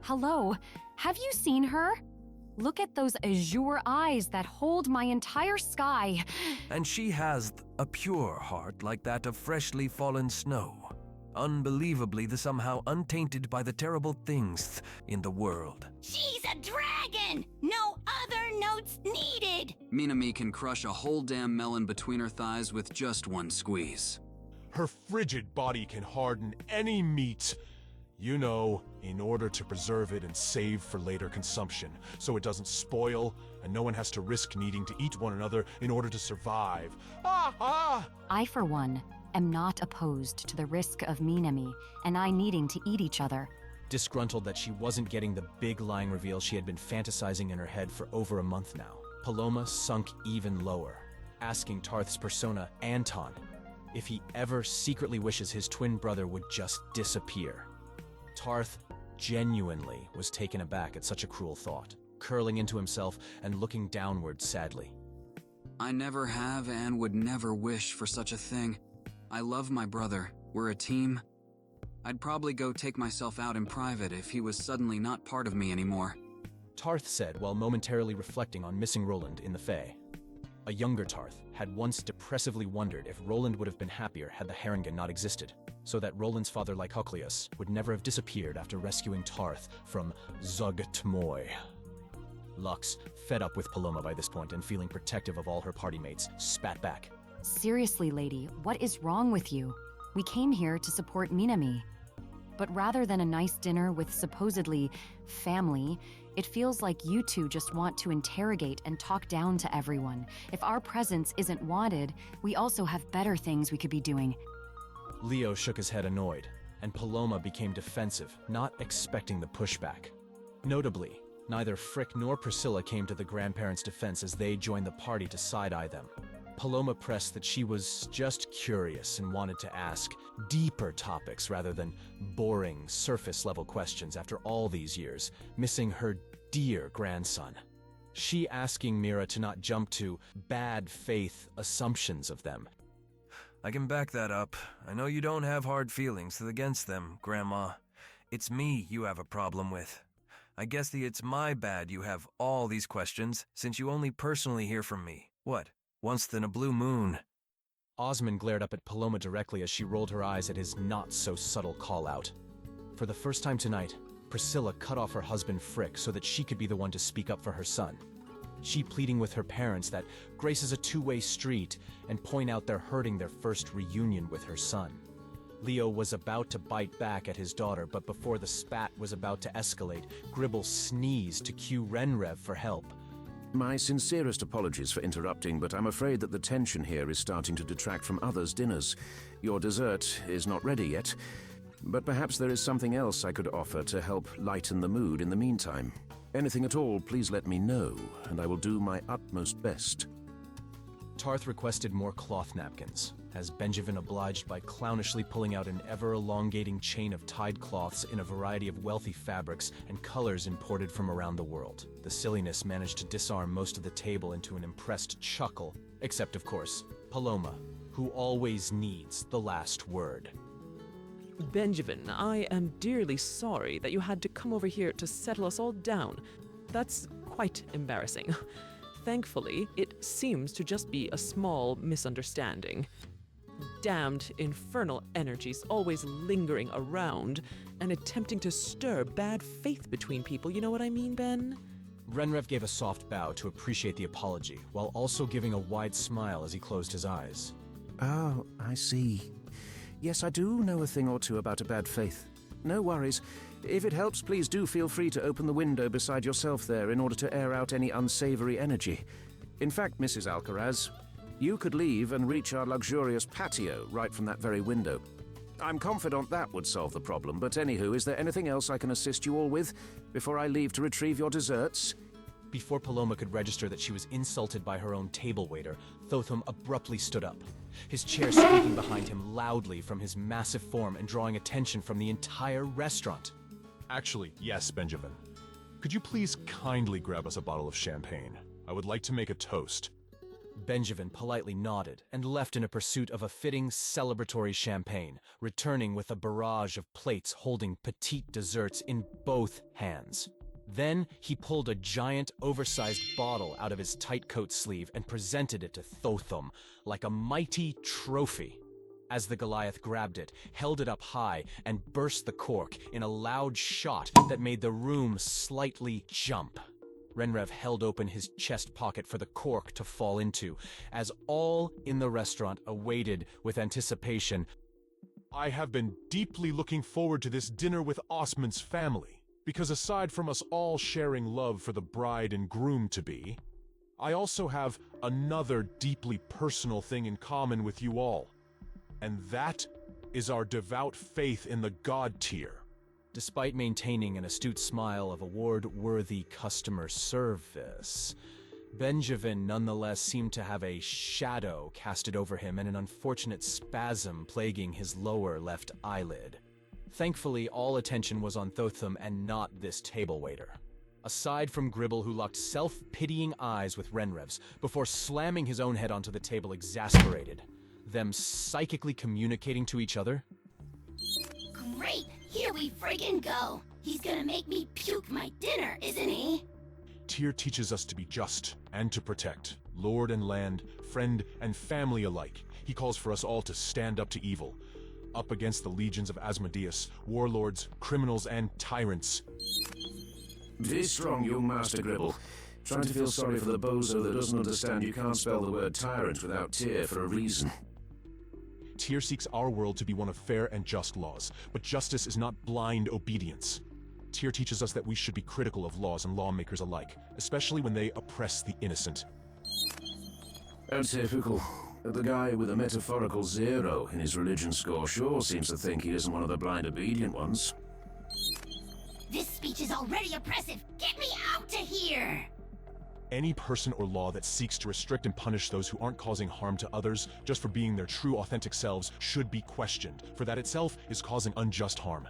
Hello? Have you seen her? Look at those azure eyes that hold my entire sky. And she has a pure heart like that of freshly fallen snow. Unbelievably, the somehow untainted by the terrible things in the world. She's a dragon! No other notes needed! Minami can crush a whole damn melon between her thighs with just one squeeze. Her frigid body can harden any meat, you know, in order to preserve it and save for later consumption, so it doesn't spoil and no one has to risk needing to eat one another in order to survive. I, for one, am not opposed to the risk of Minami and I needing to eat each other. Disgruntled that she wasn't getting the big lying reveal she had been fantasizing in her head for over a month now, Paloma sunk even lower, asking Tarth's persona, Anton, if he ever secretly wishes his twin brother would just disappear. Tarth genuinely was taken aback at such a cruel thought, curling into himself and looking downward sadly. I never have and would never wish for such a thing. I love my brother. We're a team. I'd probably go take myself out in private if he was suddenly not part of me anymore. Tarth said while momentarily reflecting on missing Roland in the Fae. A younger Tarth had once depressively wondered if Roland would have been happier had the Harengon not existed, so that Roland's father Lycocleus would never have disappeared after rescuing Tarth from Zug Tmoy. Lux, fed up with Paloma by this point and feeling protective of all her party mates, spat back. Seriously, lady, what is wrong with you? We came here to support Minami. But rather than a nice dinner with supposedly family, it feels like you two just want to interrogate and talk down to everyone. If our presence isn't wanted, we also have better things we could be doing. Leo shook his head annoyed, and Paloma became defensive, not expecting the pushback. Notably, neither Frick nor Priscilla came to the grandparents' defense as they joined the party to side-eye them. Paloma pressed that she was just curious and wanted to ask deeper topics rather than boring, surface-level questions after all these years, missing her dear grandson. She asking Mira to not jump to bad faith assumptions of them. I can back that up. I know you don't have hard feelings against them, Grandma. It's me you have a problem with. I guess it's my bad you have all these questions, since you only personally hear from me. What? Once in a blue moon. Osmond glared up at Paloma directly as she rolled her eyes at his not-so-subtle call-out. For the first time tonight, Priscilla cut off her husband Frick so that she could be the one to speak up for her son. She pleading with her parents that Grace is a two-way street and point out they're hurting their first reunion with her son. Leo was about to bite back at his daughter, but before the spat was about to escalate, Gribble sneezed to cue Renrev for help. My sincerest apologies for interrupting, but I'm afraid that the tension here is starting to detract from others' dinners. Your dessert is not ready yet, but perhaps there is something else I could offer to help lighten the mood in the meantime. Anything at all, please let me know, and I will do my utmost best. Tarth requested more cloth napkins, as Benjevin obliged by clownishly pulling out an ever-elongating chain of tied cloths in a variety of wealthy fabrics and colors imported from around the world. The silliness managed to disarm most of the table into an impressed chuckle, except, of course, Paloma, who always needs the last word. Benjevin, I am dearly sorry that you had to come over here to settle us all down. That's quite embarrassing. Thankfully, it seems to just be a small misunderstanding. Damned infernal energies always lingering around and attempting to stir bad faith between people, you know what I mean, Ben? Renrev gave a soft bow to appreciate the apology, while also giving a wide smile as he closed his eyes. Oh, I see. Yes, I do know a thing or two about a bad faith. No worries. If it helps, please do feel free to open the window beside yourself there in order to air out any unsavory energy. In fact, Mrs. Alcaraz, you could leave and reach our luxurious patio right from that very window. I'm confident that would solve the problem, but anywho, is there anything else I can assist you all with before I leave to retrieve your desserts? Before Paloma could register that she was insulted by her own table waiter, Thotham abruptly stood up, his chair squeaking behind him loudly from his massive form and drawing attention from the entire restaurant. Actually, yes, Benjevin. Could you please kindly grab us a bottle of champagne? I would like to make a toast. Benjevin politely nodded and left in a pursuit of a fitting celebratory champagne, returning with a barrage of plates holding petite desserts in both hands. Then he pulled a giant, oversized bottle out of his tight coat sleeve and presented it to Thotham like a mighty trophy. As the Goliath grabbed it, held it up high, and burst the cork in a loud shot that made the room slightly jump. Renrev held open his chest pocket for the cork to fall into, as all in the restaurant awaited with anticipation. I have been deeply looking forward to this dinner with Osmond's family, because aside from us all sharing love for the bride and groom-to-be, I also have another deeply personal thing in common with you all, and that is our devout faith in the God tier. Despite maintaining an astute smile of award-worthy customer service, Benjevin nonetheless seemed to have a shadow casted over him and an unfortunate spasm plaguing his lower left eyelid. Thankfully, all attention was on Thotham and not this table waiter. Aside from Gribble, who locked self-pitying eyes with Renrev's before slamming his own head onto the table exasperated, them psychically communicating to each other. Great! Here we friggin' go! He's gonna make me puke my dinner, isn't he? Tyr teaches us to be just and to protect, lord and land, friend and family alike. He calls for us all to stand up to evil, up against the legions of Asmodeus, warlords, criminals, and tyrants. Be strong, young Master Gribble. Trying to feel sorry for the bozo that doesn't understand you can't spell the word tyrant without Tyr for a reason. Tyr seeks our world to be one of fair and just laws, but justice is not blind obedience. Tyr teaches us that we should be critical of laws and lawmakers alike, especially when they oppress the innocent. Typical. The guy with a metaphorical 0 in his religion score sure seems to think he isn't one of the blind obedient ones. This speech is already oppressive. Get me out of here! Any person or law that seeks to restrict and punish those who aren't causing harm to others just for being their true authentic selves should be questioned, for that itself is causing unjust harm.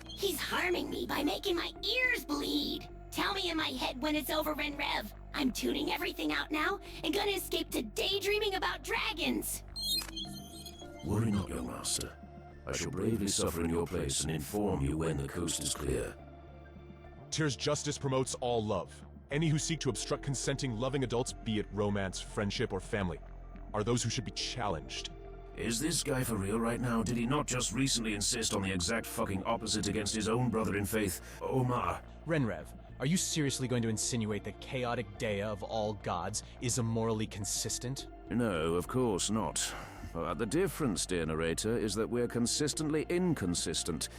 He's harming me by making my ears bleed. Tell me in my head when it's over, Renrev. I'm tuning everything out now and gonna escape to daydreaming about dragons. Worry not, young master. I shall bravely suffer in your place and inform you when the coast is clear. Tyr's justice promotes all love. Any who seek to obstruct consenting, loving adults, be it romance, friendship, or family, are those who should be challenged. Is this guy for real right now? Did he not just recently insist on the exact fucking opposite against his own brother in faith, Omar? Renrev, are you seriously going to insinuate that chaotic Dea of all gods is immorally consistent? No, of course not. The difference, dear narrator, is that we're consistently inconsistent.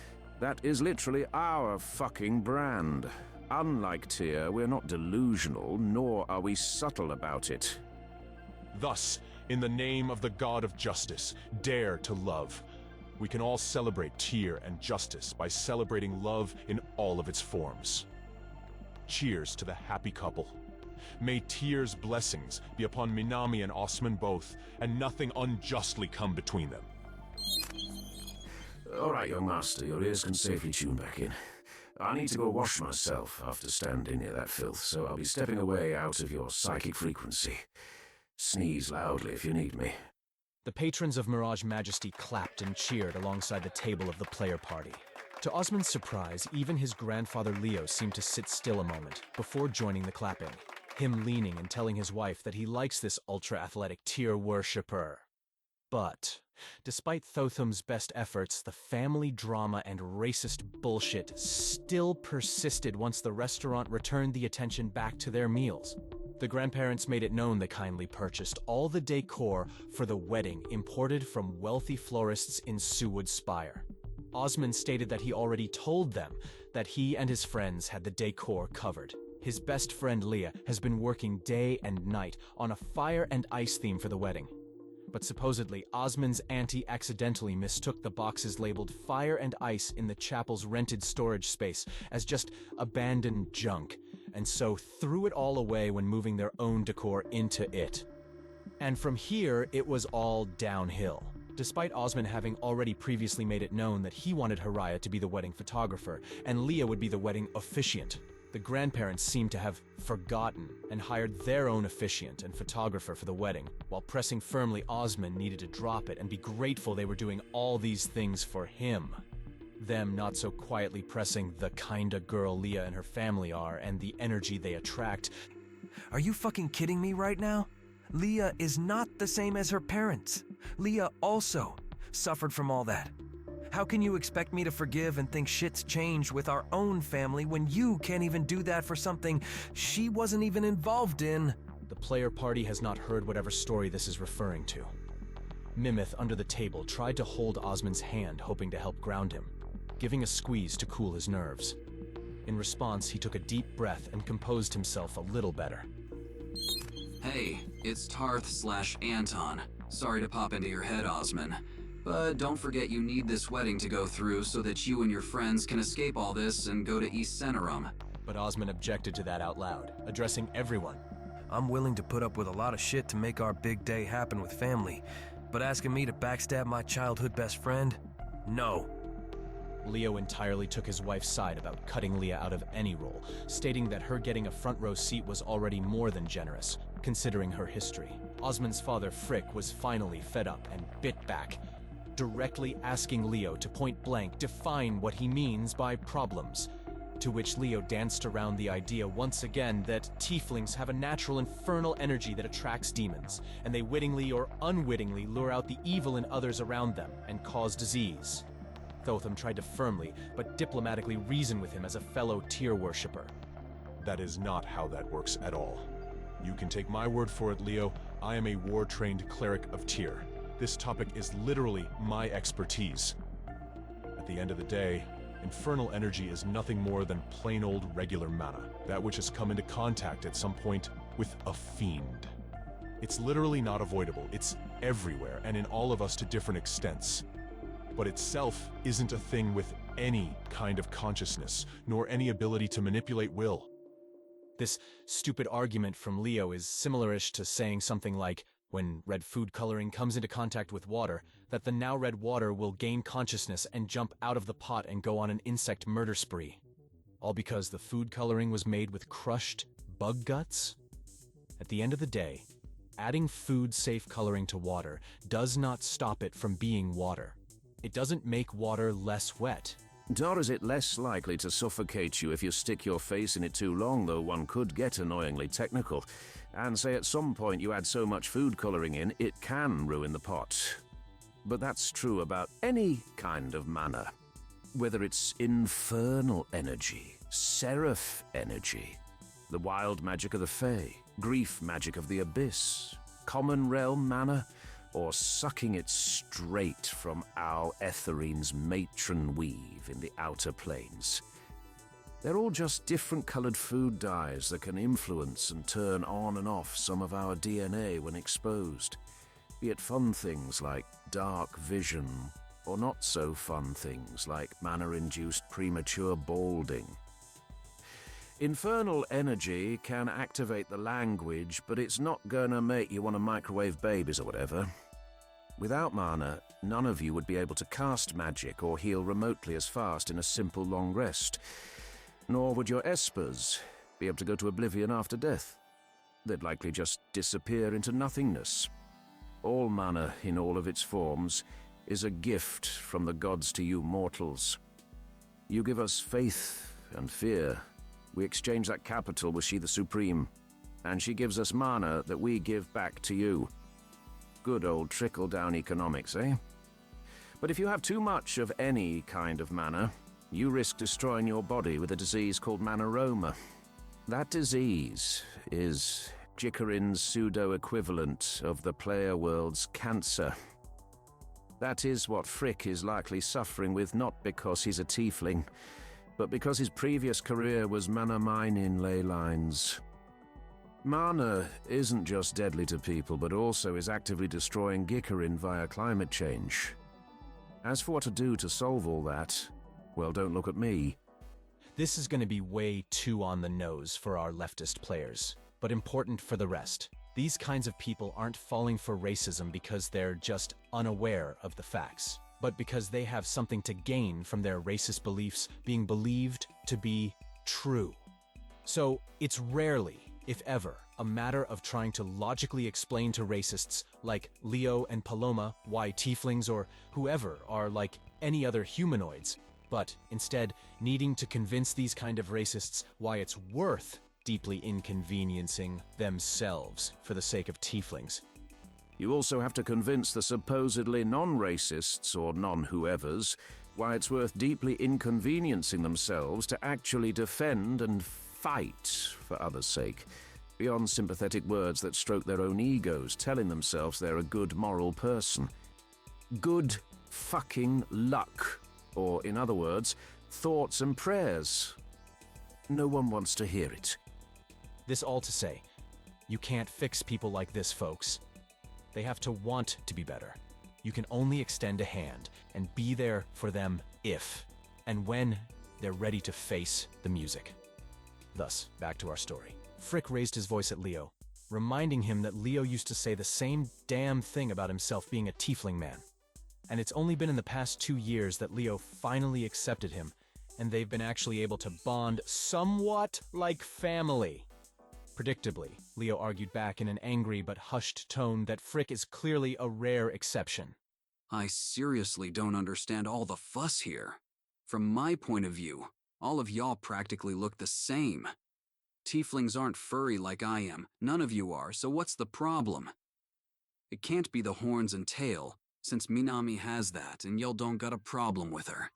That is literally our fucking brand. Unlike Tyr, we're not delusional, nor are we subtle about it. Thus, in the name of the God of justice, dare to love. We can all celebrate Tyr and justice by celebrating love in all of its forms. Cheers to the happy couple. May Tyr's blessings be upon Minami and Osman both, and nothing unjustly come between them. All right, young master, your ears can safely tune back in. I need to go wash myself after standing near that filth, so I'll be stepping away out of your psychic frequency. Sneeze loudly if you need me. The patrons of Mirage Majesty clapped and cheered alongside the table of the player party. To Osman's surprise, even his grandfather Leo seemed to sit still a moment before joining the clapping, him leaning and telling his wife that he likes this ultra-athletic Tyr worshipper. But, despite Thotham's best efforts, the family drama and racist bullshit still persisted once the restaurant returned the attention back to their meals. The grandparents made it known they kindly purchased all the decor for the wedding imported from wealthy florists in Suwood Spire. Osman stated that he already told them that he and his friends had the decor covered. His best friend Leah has been working day and night on a fire and ice theme for the wedding. But supposedly, Osman's auntie accidentally mistook the boxes labeled fire and ice in the chapel's rented storage space as just abandoned junk, and so threw it all away when moving their own decor into it. And from here, it was all downhill. Despite Osman having already previously made it known that he wanted Haraya to be the wedding photographer, and Leah would be the wedding officiant, the grandparents seemed to have forgotten and hired their own officiant and photographer for the wedding, while pressing firmly Osman needed to drop it and be grateful they were doing all these things for him. Them not so quietly pressing the kinda girl Leah and her family are and the energy they attract. Are you fucking kidding me right now? Leah is not the same as her parents. Leah also suffered from all that. How can you expect me to forgive and think shit's changed with our own family when you can't even do that for something she wasn't even involved in? The player party has not heard whatever story this is referring to. Mimith, under the table, tried to hold Osman's hand, hoping to help ground him, giving a squeeze to cool his nerves. In response, he took a deep breath and composed himself a little better. Hey, it's Tarth/Anton. Sorry to pop into your head, Osman. But don't forget you need this wedding to go through so that you and your friends can escape all this and go to East Cenerum. But Osman objected to that out loud, addressing everyone. I'm willing to put up with a lot of shit to make our big day happen with family, but asking me to backstab my childhood best friend? No. Leo entirely took his wife's side about cutting Leah out of any role, stating that her getting a front row seat was already more than generous, considering her history. Osman's father, Frick, was finally fed up and bit back, directly asking Leo to point blank define what he means by problems, to which Leo danced around the idea once again that tieflings have a natural infernal energy that attracts demons, and they wittingly or unwittingly lure out the evil in others around them and cause disease. Thotham tried to firmly but diplomatically reason with him as a fellow Tyr worshipper. That is not how that works at all. You can take my word for it, Leo. I am a war-trained cleric of Tyr. This topic is literally my expertise. At the end of the day, infernal energy is nothing more than plain old regular mana, that which has come into contact at some point with a fiend. It's literally not avoidable, it's everywhere and in all of us to different extents. But itself isn't a thing with any kind of consciousness, nor any ability to manipulate will. This stupid argument from Leo is similar-ish to saying something like, when red food coloring comes into contact with water, that the now red water will gain consciousness and jump out of the pot and go on an insect murder spree. All because the food coloring was made with crushed bug guts? At the end of the day, adding food-safe coloring to water does not stop it from being water. It doesn't make water less wet. Nor is it less likely to suffocate you if you stick your face in it too long, though one could get annoyingly technical, and say at some point you add so much food coloring in, it can ruin the pot. But that's true about any kind of mana. Whether it's infernal energy, seraph energy, the wild magic of the Fae, grief magic of the Abyss, common realm mana, or sucking it straight from Al Etherine's matron weave in the outer planes. They're all just different colored food dyes that can influence and turn on and off some of our DNA when exposed. Be it fun things like dark vision, or not so fun things like mana-induced premature balding. Infernal energy can activate the language, but it's not gonna make you want to microwave babies or whatever. Without mana, none of you would be able to cast magic or heal remotely as fast in a simple long rest. Nor would your espers be able to go to oblivion after death. They'd likely just disappear into nothingness. All mana, in all of its forms, is a gift from the gods to you mortals. You give us faith and fear. We exchange that capital with She the Supreme, and she gives us mana that we give back to you. Good old Trickle Down Economics, eh? But if you have too much of any kind of mana, you risk destroying your body with a disease called Manaroma. That disease is Gikarin's pseudo-equivalent of the player world's cancer. That is what Frick is likely suffering with, not because he's a tiefling, but because his previous career was mana mining ley lines. Mana isn't just deadly to people, but also is actively destroying Gikarin via climate change. As for what to do to solve all that, well, don't look at me. This is going to be way too on the nose for our leftist players, but important for the rest. These kinds of people aren't falling for racism because they're just unaware of the facts, but because they have something to gain from their racist beliefs being believed to be true. So it's rarely, if ever, a matter of trying to logically explain to racists like Leo and Paloma why tieflings or whoever are like any other humanoids, but instead needing to convince these kind of racists why it's worth deeply inconveniencing themselves for the sake of tieflings. You also have to convince the supposedly non-racists or non-whoever's why it's worth deeply inconveniencing themselves to actually defend and fight for others' sake, beyond sympathetic words that stroke their own egos, telling themselves they're a good moral person. Good fucking luck. Or, in other words, thoughts and prayers. No one wants to hear it. This all to say, you can't fix people like this, folks. They have to want to be better. You can only extend a hand and be there for them if and when they're ready to face the music. Thus, back to our story. Frick raised his voice at Leo, reminding him that Leo used to say the same damn thing about himself being a tiefling man. And it's only been in the past 2 years that Leo finally accepted him, and they've been actually able to bond somewhat like family. Predictably, Leo argued back in an angry but hushed tone that Frick is clearly a rare exception. I seriously don't understand all the fuss here. From my point of view, all of y'all practically look the same. Tieflings aren't furry like I am, none of you are, so what's the problem? It can't be the horns and tail, since Minami has that and y'all don't got a problem with her.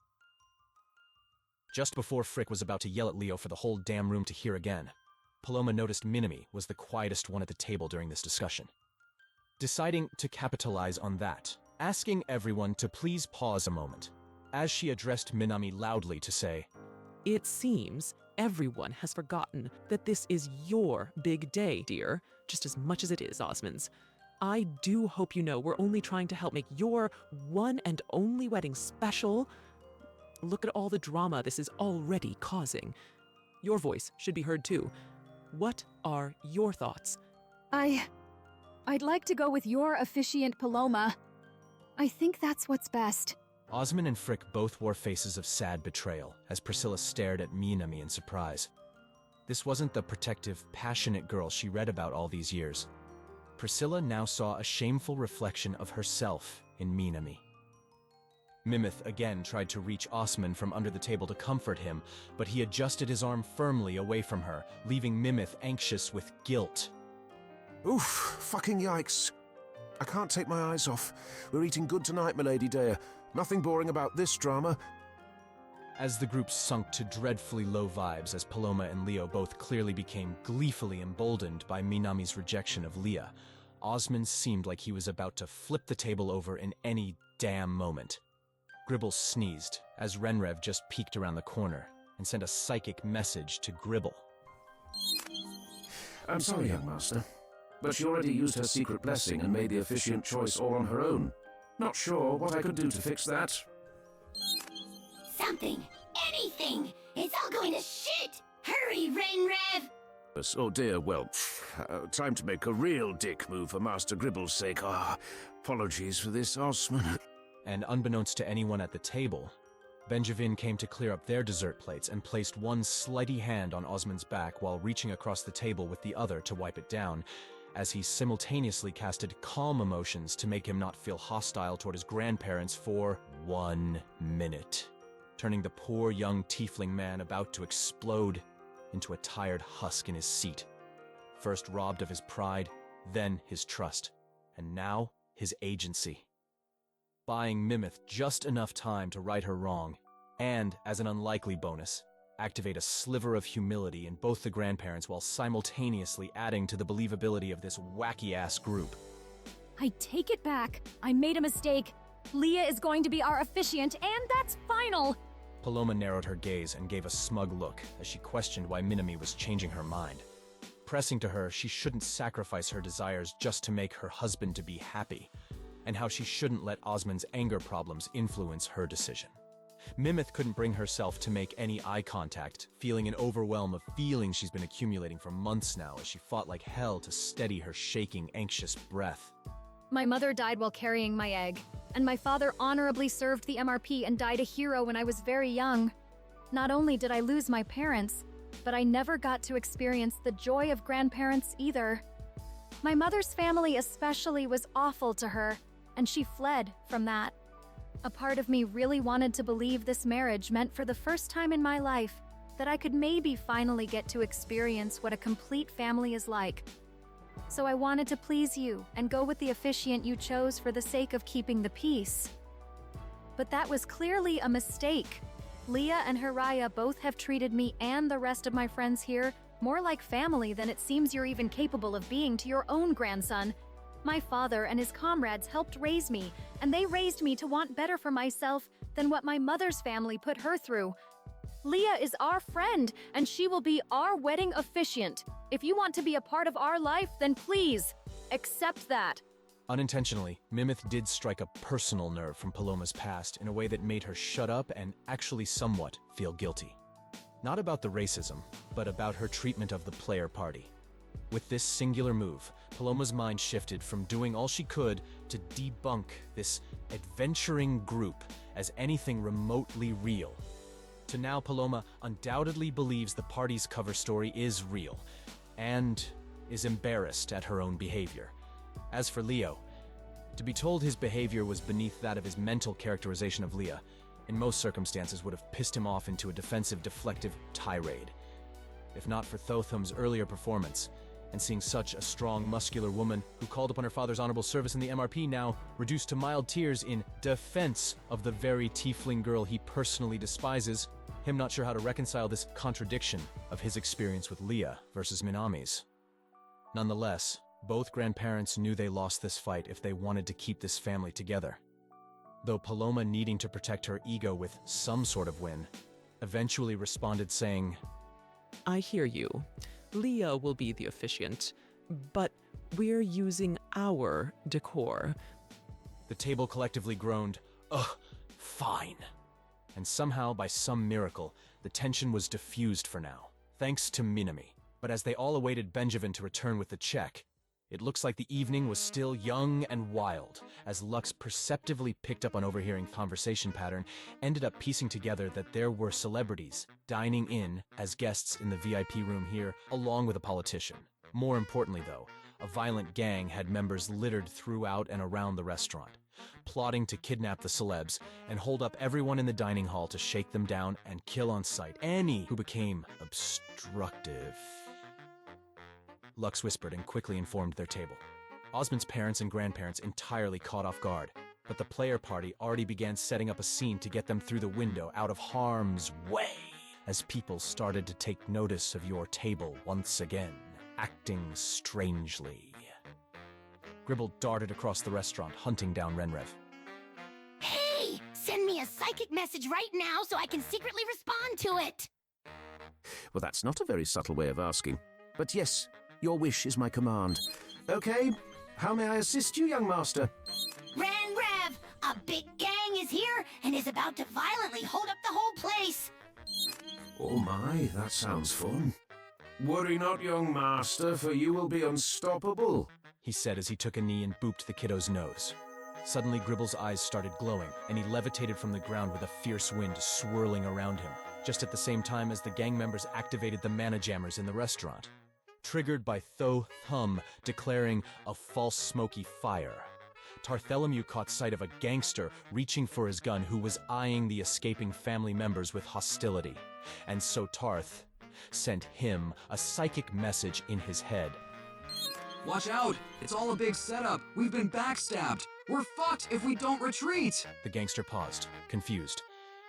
Just before Frick was about to yell at Leo for the whole damn room to hear again, Paloma noticed Minami was the quietest one at the table during this discussion. deciding to capitalize on that, asking everyone to please pause a moment, as she addressed Minami loudly to say, It seems everyone has forgotten that this is your big day, dear, just as much as it is Osmond's. I do hope you know we're only trying to help make your one and only wedding special. Look at all the drama this is already causing. Your voice should be heard too. What are your thoughts? I'd like to go with your officiant Paloma. I think that's what's best. Osmond and Frick both wore faces of sad betrayal as Priscilla stared at Minami in surprise. This wasn't the protective, passionate girl she read about all these years. Priscilla now saw a shameful reflection of herself in Minami. Mimith again tried to reach Osmond from under the table to comfort him, but he adjusted his arm firmly away from her, leaving Mimith anxious with guilt. Oof, fucking yikes. I can't take my eyes off. We're eating good tonight, milady dear. Nothing boring about this drama. As the group sunk to dreadfully low vibes as Paloma and Leo both clearly became gleefully emboldened by Minami's rejection of Leah, Osmond seemed like he was about to flip the table over in any damn moment. Gribble sneezed as Renrev just peeked around the corner and sent a psychic message to Gribble. I'm sorry, young master, but she already used her secret blessing and made the officiant choice all on her own. Not sure what I could do to fix that. Something. Anything. It's all going to shit. Hurry, Renrev. Oh dear, well, time to make a real dick move for Master Gribble's sake. Apologies for this, Osmond. And unbeknownst to anyone at the table, Benjevin came to clear up their dessert plates and placed one slighty hand on Osmond's back while reaching across the table with the other to wipe it down, as he simultaneously casted calm emotions to make him not feel hostile toward his grandparents for 1 minute, turning the poor young tiefling man about to explode into a tired husk in his seat, first robbed of his pride, then his trust, and now his agency. Buying Mimith just enough time to right her wrong, and, as an unlikely bonus, activate a sliver of humility in both the grandparents while simultaneously adding to the believability of this wacky-ass group. I take it back. I made a mistake. Leah is going to be our officiant, and that's final! Paloma narrowed her gaze and gave a smug look as she questioned why Minami was changing her mind. Pressing to her she shouldn't sacrifice her desires just to make her husband to be happy, and how she shouldn't let Osmond's anger problems influence her decision. Mimith couldn't bring herself to make any eye contact, feeling an overwhelm of feelings she's been accumulating for months now as she fought like hell to steady her shaking, anxious breath. My mother died while carrying my egg, and my father honorably served the MRP and died a hero when I was very young. Not only did I lose my parents, but I never got to experience the joy of grandparents either. My mother's family especially was awful to her, and she fled from that. A part of me really wanted to believe this marriage meant for the first time in my life that I could maybe finally get to experience what a complete family is like. So I wanted to please you and go with the officiant you chose for the sake of keeping the peace. But that was clearly a mistake. Leah and Haraya both have treated me and the rest of my friends here more like family than it seems you're even capable of being to your own grandson. My father and his comrades helped raise me, and they raised me to want better for myself than what my mother's family put her through. Leah is our friend, and she will be our wedding officiant. If you want to be a part of our life, then please, accept that. Unintentionally, Mimith did strike a personal nerve from Paloma's past in a way that made her shut up and actually somewhat feel guilty. Not about the racism, but about her treatment of the player party. With this singular move, Paloma's mind shifted from doing all she could to debunk this adventuring group as anything remotely real, to now Paloma undoubtedly believes the party's cover story is real, and is embarrassed at her own behavior. As for Leo, to be told his behavior was beneath that of his mental characterization of Leah, in most circumstances would have pissed him off into a defensive, deflective tirade. If not for Thotham's earlier performance, and seeing such a strong, muscular woman who called upon her father's honorable service in the MRP now reduced to mild tears in defense of the very tiefling girl he personally despises, him not sure how to reconcile this contradiction of his experience with Leah versus Minami's. Nonetheless, Both grandparents knew they lost this fight if they wanted to keep this family together. Though Paloma, needing to protect her ego with some sort of win, eventually responded saying, I hear you. Leah will be the officiant, but we're using our decor. The table collectively groaned, ugh, fine. And somehow, by some miracle, the tension was diffused for now, thanks to Minami. But as they all awaited Benjevin to return with the check, it looks like the evening was still young and wild, as Lux perceptively picked up on overhearing conversation pattern, ended up piecing together that there were celebrities dining in as guests in the VIP room here, along with a politician. More importantly, though, a violent gang had members littered throughout and around the restaurant, plotting to kidnap the celebs and hold up everyone in the dining hall to shake them down and kill on sight any who became obstructive. Lux whispered and quickly informed their table. Osmond's parents and grandparents entirely caught off guard, but the player party already began setting up a scene to get them through the window out of harm's way, as people started to take notice of your table once again, acting strangely. Gribble darted across the restaurant, hunting down Renrev. Hey! Send me a psychic message right now so I can secretly respond to it! Well, that's not a very subtle way of asking. But yes, your wish is my command. Okay, how may I assist you, young master? Renrev! A big gang is here and is about to violently hold up the whole place! Oh my, that sounds fun. Worry not, young master, for you will be unstoppable, he said as he took a knee and booped the kiddo's nose. Suddenly, Gribble's eyes started glowing, and he levitated from the ground with a fierce wind swirling around him, just at the same time as the gang members activated the mana jammers in the restaurant, triggered by Thotham declaring a false smoky fire. Tartholomew caught sight of a gangster reaching for his gun who was eyeing the escaping family members with hostility, and so Tarth sent him a psychic message in his head. Watch out! It's all a big setup! We've been backstabbed! We're fucked if we don't retreat! The gangster paused, confused,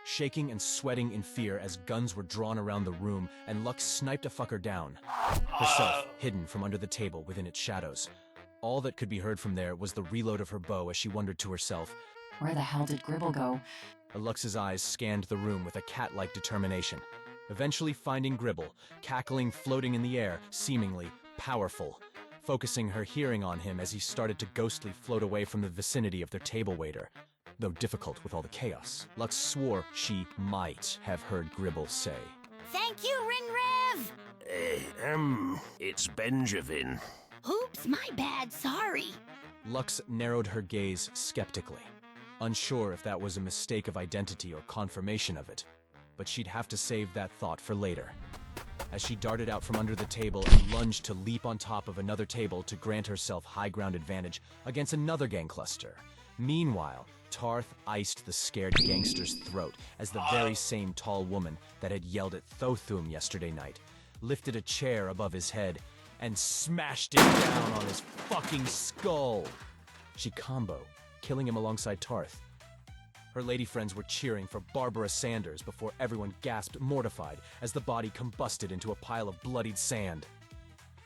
shaking and sweating in fear as guns were drawn around the room and Lux sniped a fucker down, herself hidden from under the table within its shadows. All that could be heard from there was the reload of her bow as she wondered to herself, Where the hell did Gribble go? Lux's eyes scanned the room with a cat-like determination, eventually finding Gribble, cackling, floating in the air, seemingly powerful, focusing her hearing on him as he started to ghostly float away from the vicinity of their table waiter. Though difficult with all the chaos, Lux swore she might have heard Gribble say, Thank you, Renrev! It's Benjevin. Oops, my bad, sorry. Lux narrowed her gaze skeptically, unsure if that was a mistake of identity or confirmation of it, but she'd have to save that thought for later. As she darted out from under the table and lunged to leap on top of another table to grant herself high ground advantage against another gang cluster. Meanwhile, Tarth iced the scared gangster's throat as the very same tall woman that had yelled at Thotham yesterday night lifted a chair above his head and smashed it down on his fucking skull. She comboed, killing him alongside Tarth. Her lady friends were cheering for Barbara Sanders before everyone gasped mortified as the body combusted into a pile of bloodied sand.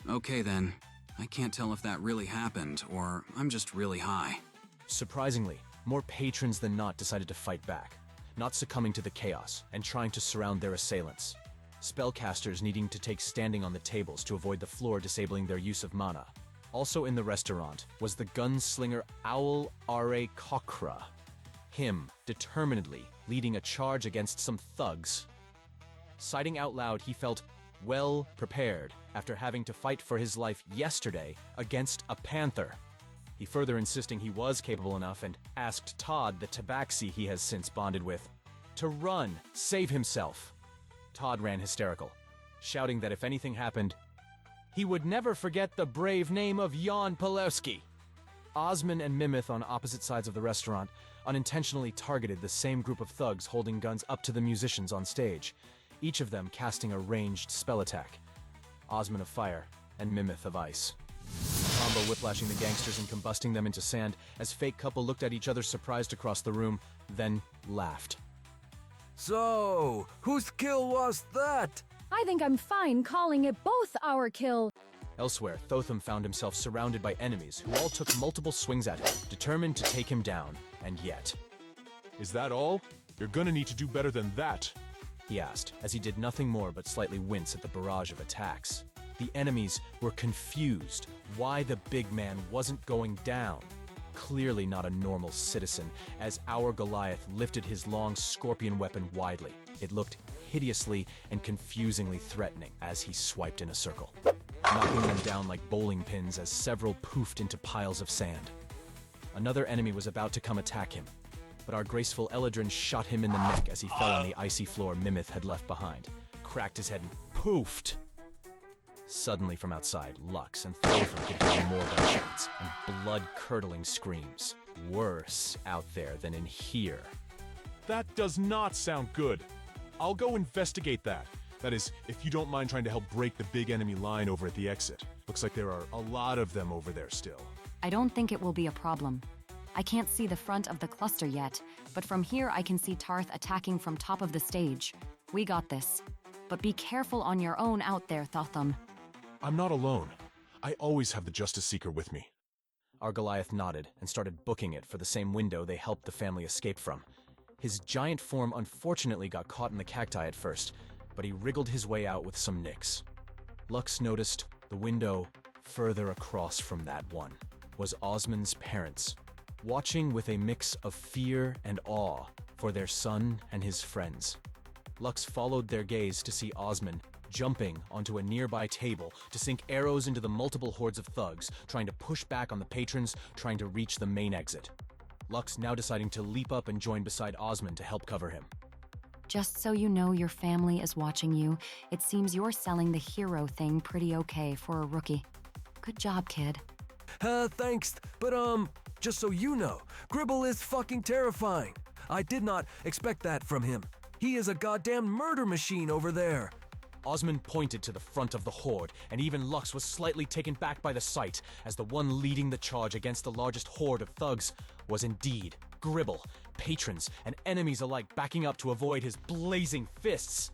Okay then, I can't tell if that really happened, or I'm just really high. Surprisingly, more patrons than not decided to fight back, not succumbing to the chaos and trying to surround their assailants. Spellcasters needing to take standing on the tables to avoid the floor disabling their use of mana. Also in the restaurant was the gunslinger Owl Loracoria Her, him determinedly leading a charge against some thugs. Citing out loud, he felt well prepared after having to fight for his life yesterday against a panther. He further insisting he was capable enough and asked Todd, the tabaxi he has since bonded with, to run, save himself. Todd ran hysterical, shouting that if anything happened, he would never forget the brave name of Yaughn Pulowski. Osmond and Mimith on opposite sides of the restaurant unintentionally targeted the same group of thugs holding guns up to the musicians on stage, each of them casting a ranged spell attack. Osmond of fire and Mimith of ice. Combo whiplashing the gangsters and combusting them into sand as fake couple looked at each other surprised across the room, then laughed. So, whose kill was that? I think I'm fine calling it both our kill. Elsewhere, Thotham found himself surrounded by enemies who all took multiple swings at him, determined to take him down, and yet... Is that all? You're gonna need to do better than that, he asked, as he did nothing more but slightly wince at the barrage of attacks. The enemies were confused why the big man wasn't going down. Clearly not a normal citizen, as our Goliath lifted his long scorpion weapon widely. It looked hideously and confusingly threatening as he swiped in a circle, knocking them down like bowling pins as several poofed into piles of sand. Another enemy was about to come attack him, but our graceful Eladrin shot him in the neck as he fell on the icy floor Mimith had left behind, cracked his head and poofed. Suddenly from outside, Lux and Thotham could hear more gunshots and blood-curdling screams. Worse out there than in here. That does not sound good. I'll go investigate that. That is, if you don't mind trying to help break the big enemy line over at the exit. Looks like there are a lot of them over there still. I don't think it will be a problem. I can't see the front of the cluster yet, but from here I can see Tarth attacking from top of the stage. We got this. But be careful on your own out there, Thotham. I'm not alone. I always have the Justice Seeker with me. Our Goliath nodded and started booking it for the same window they helped the family escape from. His giant form unfortunately got caught in the cacti at first, but he wriggled his way out with some nicks. Lux noticed the window further across from that one was Osmond's parents, watching with a mix of fear and awe for their son and his friends. Lux followed their gaze to see Osmond jumping onto a nearby table to sink arrows into the multiple hordes of thugs, trying to push back on the patrons, trying to reach the main exit. Lux now deciding to leap up and join beside Osmond to help cover him. Just so you know your family is watching you, it seems you're selling the hero thing pretty okay for a rookie. Good job, kid. Thanks, but just so you know, Gribble is fucking terrifying. I did not expect that from him. He is a goddamn murder machine over there. Osmond pointed to the front of the horde, and even Lux was slightly taken back by the sight, as the one leading the charge against the largest horde of thugs was indeed Gribble, patrons and enemies alike backing up to avoid his blazing fists.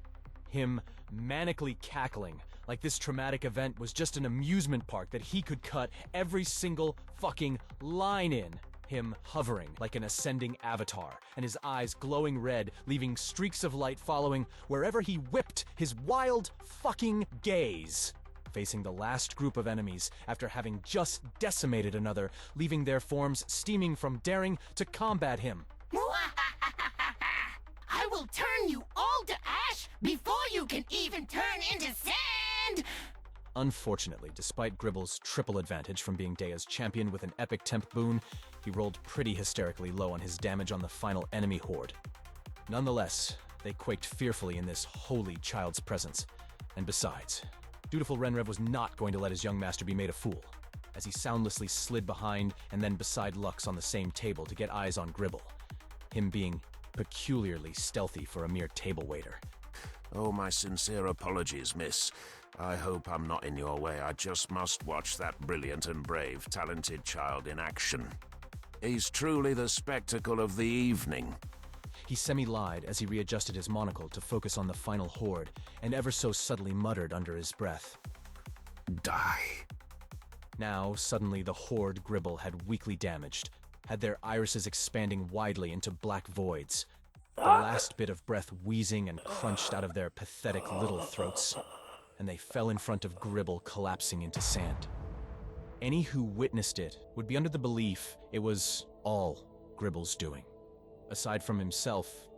Him manically cackling, like this traumatic event was just an amusement park that he could cut every single fucking line in. Him hovering like an ascending avatar, and his eyes glowing red, leaving streaks of light following wherever he whipped his wild fucking gaze. Facing the last group of enemies after having just decimated another, leaving their forms steaming from daring to combat him. I will turn you all to ash before you can even turn into sand! Unfortunately, despite Gribble's triple advantage from being Dea's champion with an epic temp boon, he rolled pretty hysterically low on his damage on the final enemy horde. Nonetheless, they quaked fearfully in this holy child's presence. And besides, dutiful Renrev was not going to let his young master be made a fool, as he soundlessly slid behind and then beside Lux on the same table to get eyes on Gribble, him being peculiarly stealthy for a mere table waiter. Oh, my sincere apologies, miss. I hope I'm not in your way. I just must watch that brilliant and brave, talented child in action. He's truly the spectacle of the evening. He semi-lied as he readjusted his monocle to focus on the final horde, and ever so subtly muttered under his breath, Die. Now, suddenly the horde Gribble had weakly damaged, had their irises expanding widely into black voids, the last bit of breath wheezing and crunched out of their pathetic little throats, and they fell in front of Gribble collapsing into sand. Any who witnessed it would be under the belief it was all Gribble's doing. Aside from himself,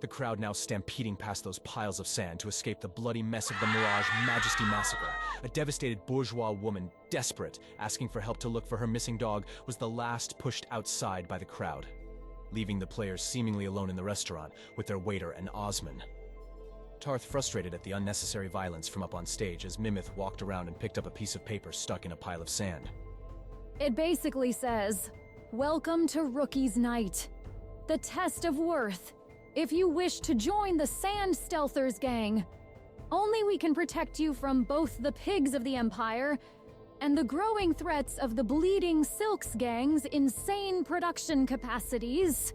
the crowd now stampeding past those piles of sand to escape the bloody mess of the Mirage Majesty Massacre. A devastated bourgeois woman, desperate, asking for help to look for her missing dog, was the last pushed outside by the crowd, leaving the players seemingly alone in the restaurant with their waiter and Osmond. Tarth frustrated at the unnecessary violence from up on stage as Mimith walked around and picked up a piece of paper stuck in a pile of sand. It basically says, "Welcome to Rookie's Night. The test of worth. If you wish to join the Sand Stealthers gang, only we can protect you from both the pigs of the Empire and the growing threats of the Bleeding Silks gang's insane production capacities.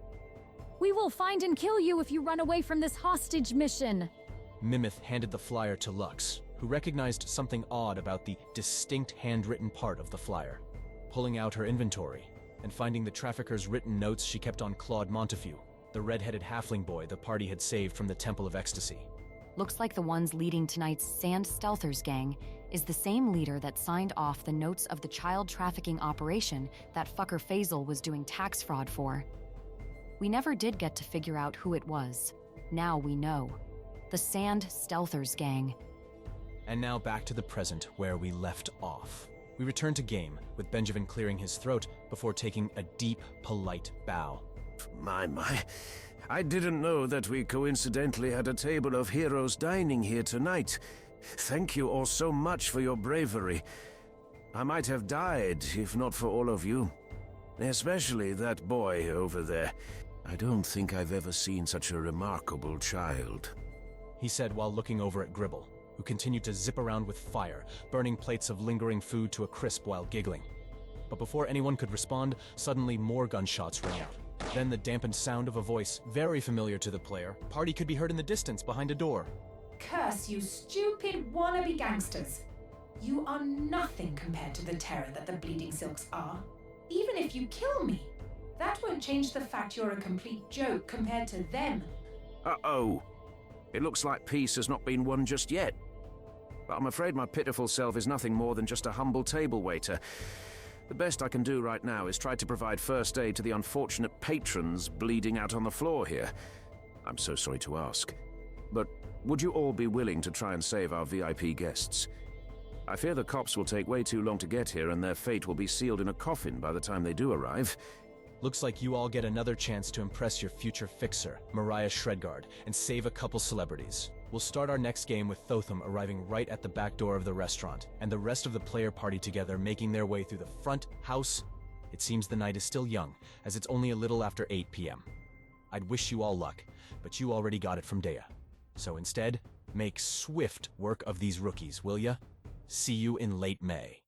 We will find and kill you if you run away from this hostage mission." Mimith handed the flyer to Lux, who recognized something odd about the distinct handwritten part of the flyer. Pulling out her inventory and finding the trafficker's written notes she kept on Claude Montefiore, the red-headed halfling boy the party had saved from the Temple of Ecstasy. Looks like the ones leading tonight's Sand Stealthers gang is the same leader that signed off the notes of the child trafficking operation that fucker Faisal was doing tax fraud for. We never did get to figure out who it was. Now we know. The Sand Stealthers gang. And now back to the present where we left off. We return to game, with Benjevin clearing his throat before taking a deep, polite bow. My. I didn't know that we coincidentally had a table of heroes dining here tonight. Thank you all so much for your bravery. I might have died if not for all of you. Especially that boy over there. I don't think I've ever seen such a remarkable child. He said while looking over at Gribble, who continued to zip around with fire, burning plates of lingering food to a crisp while giggling. But before anyone could respond, suddenly more gunshots rang out. Then the dampened sound of a voice, very familiar to the player. Party could be heard in the distance behind a door. Curse you stupid wannabe gangsters. You are nothing compared to the terror that the Bleeding Silks are. Even if you kill me, that won't change the fact you're a complete joke compared to them. Uh-oh. It looks like peace has not been won just yet. But I'm afraid my pitiful self is nothing more than just a humble table waiter. The best I can do right now is try to provide first aid to the unfortunate patrons bleeding out on the floor here. I'm so sorry to ask. But would you all be willing to try and save our VIP guests? I fear the cops will take way too long to get here and their fate will be sealed in a coffin by the time they do arrive. Looks like you all get another chance to impress your future fixer, Mariah Shredguard, and save a couple celebrities. We'll start our next game with Thotham arriving right at the back door of the restaurant, and the rest of the player party together making their way through the front house. It seems the night is still young, as it's only a little after 8 p.m. I'd wish you all luck, but you already got it from Dea. So instead, make swift work of these rookies, will ya? See you in late May.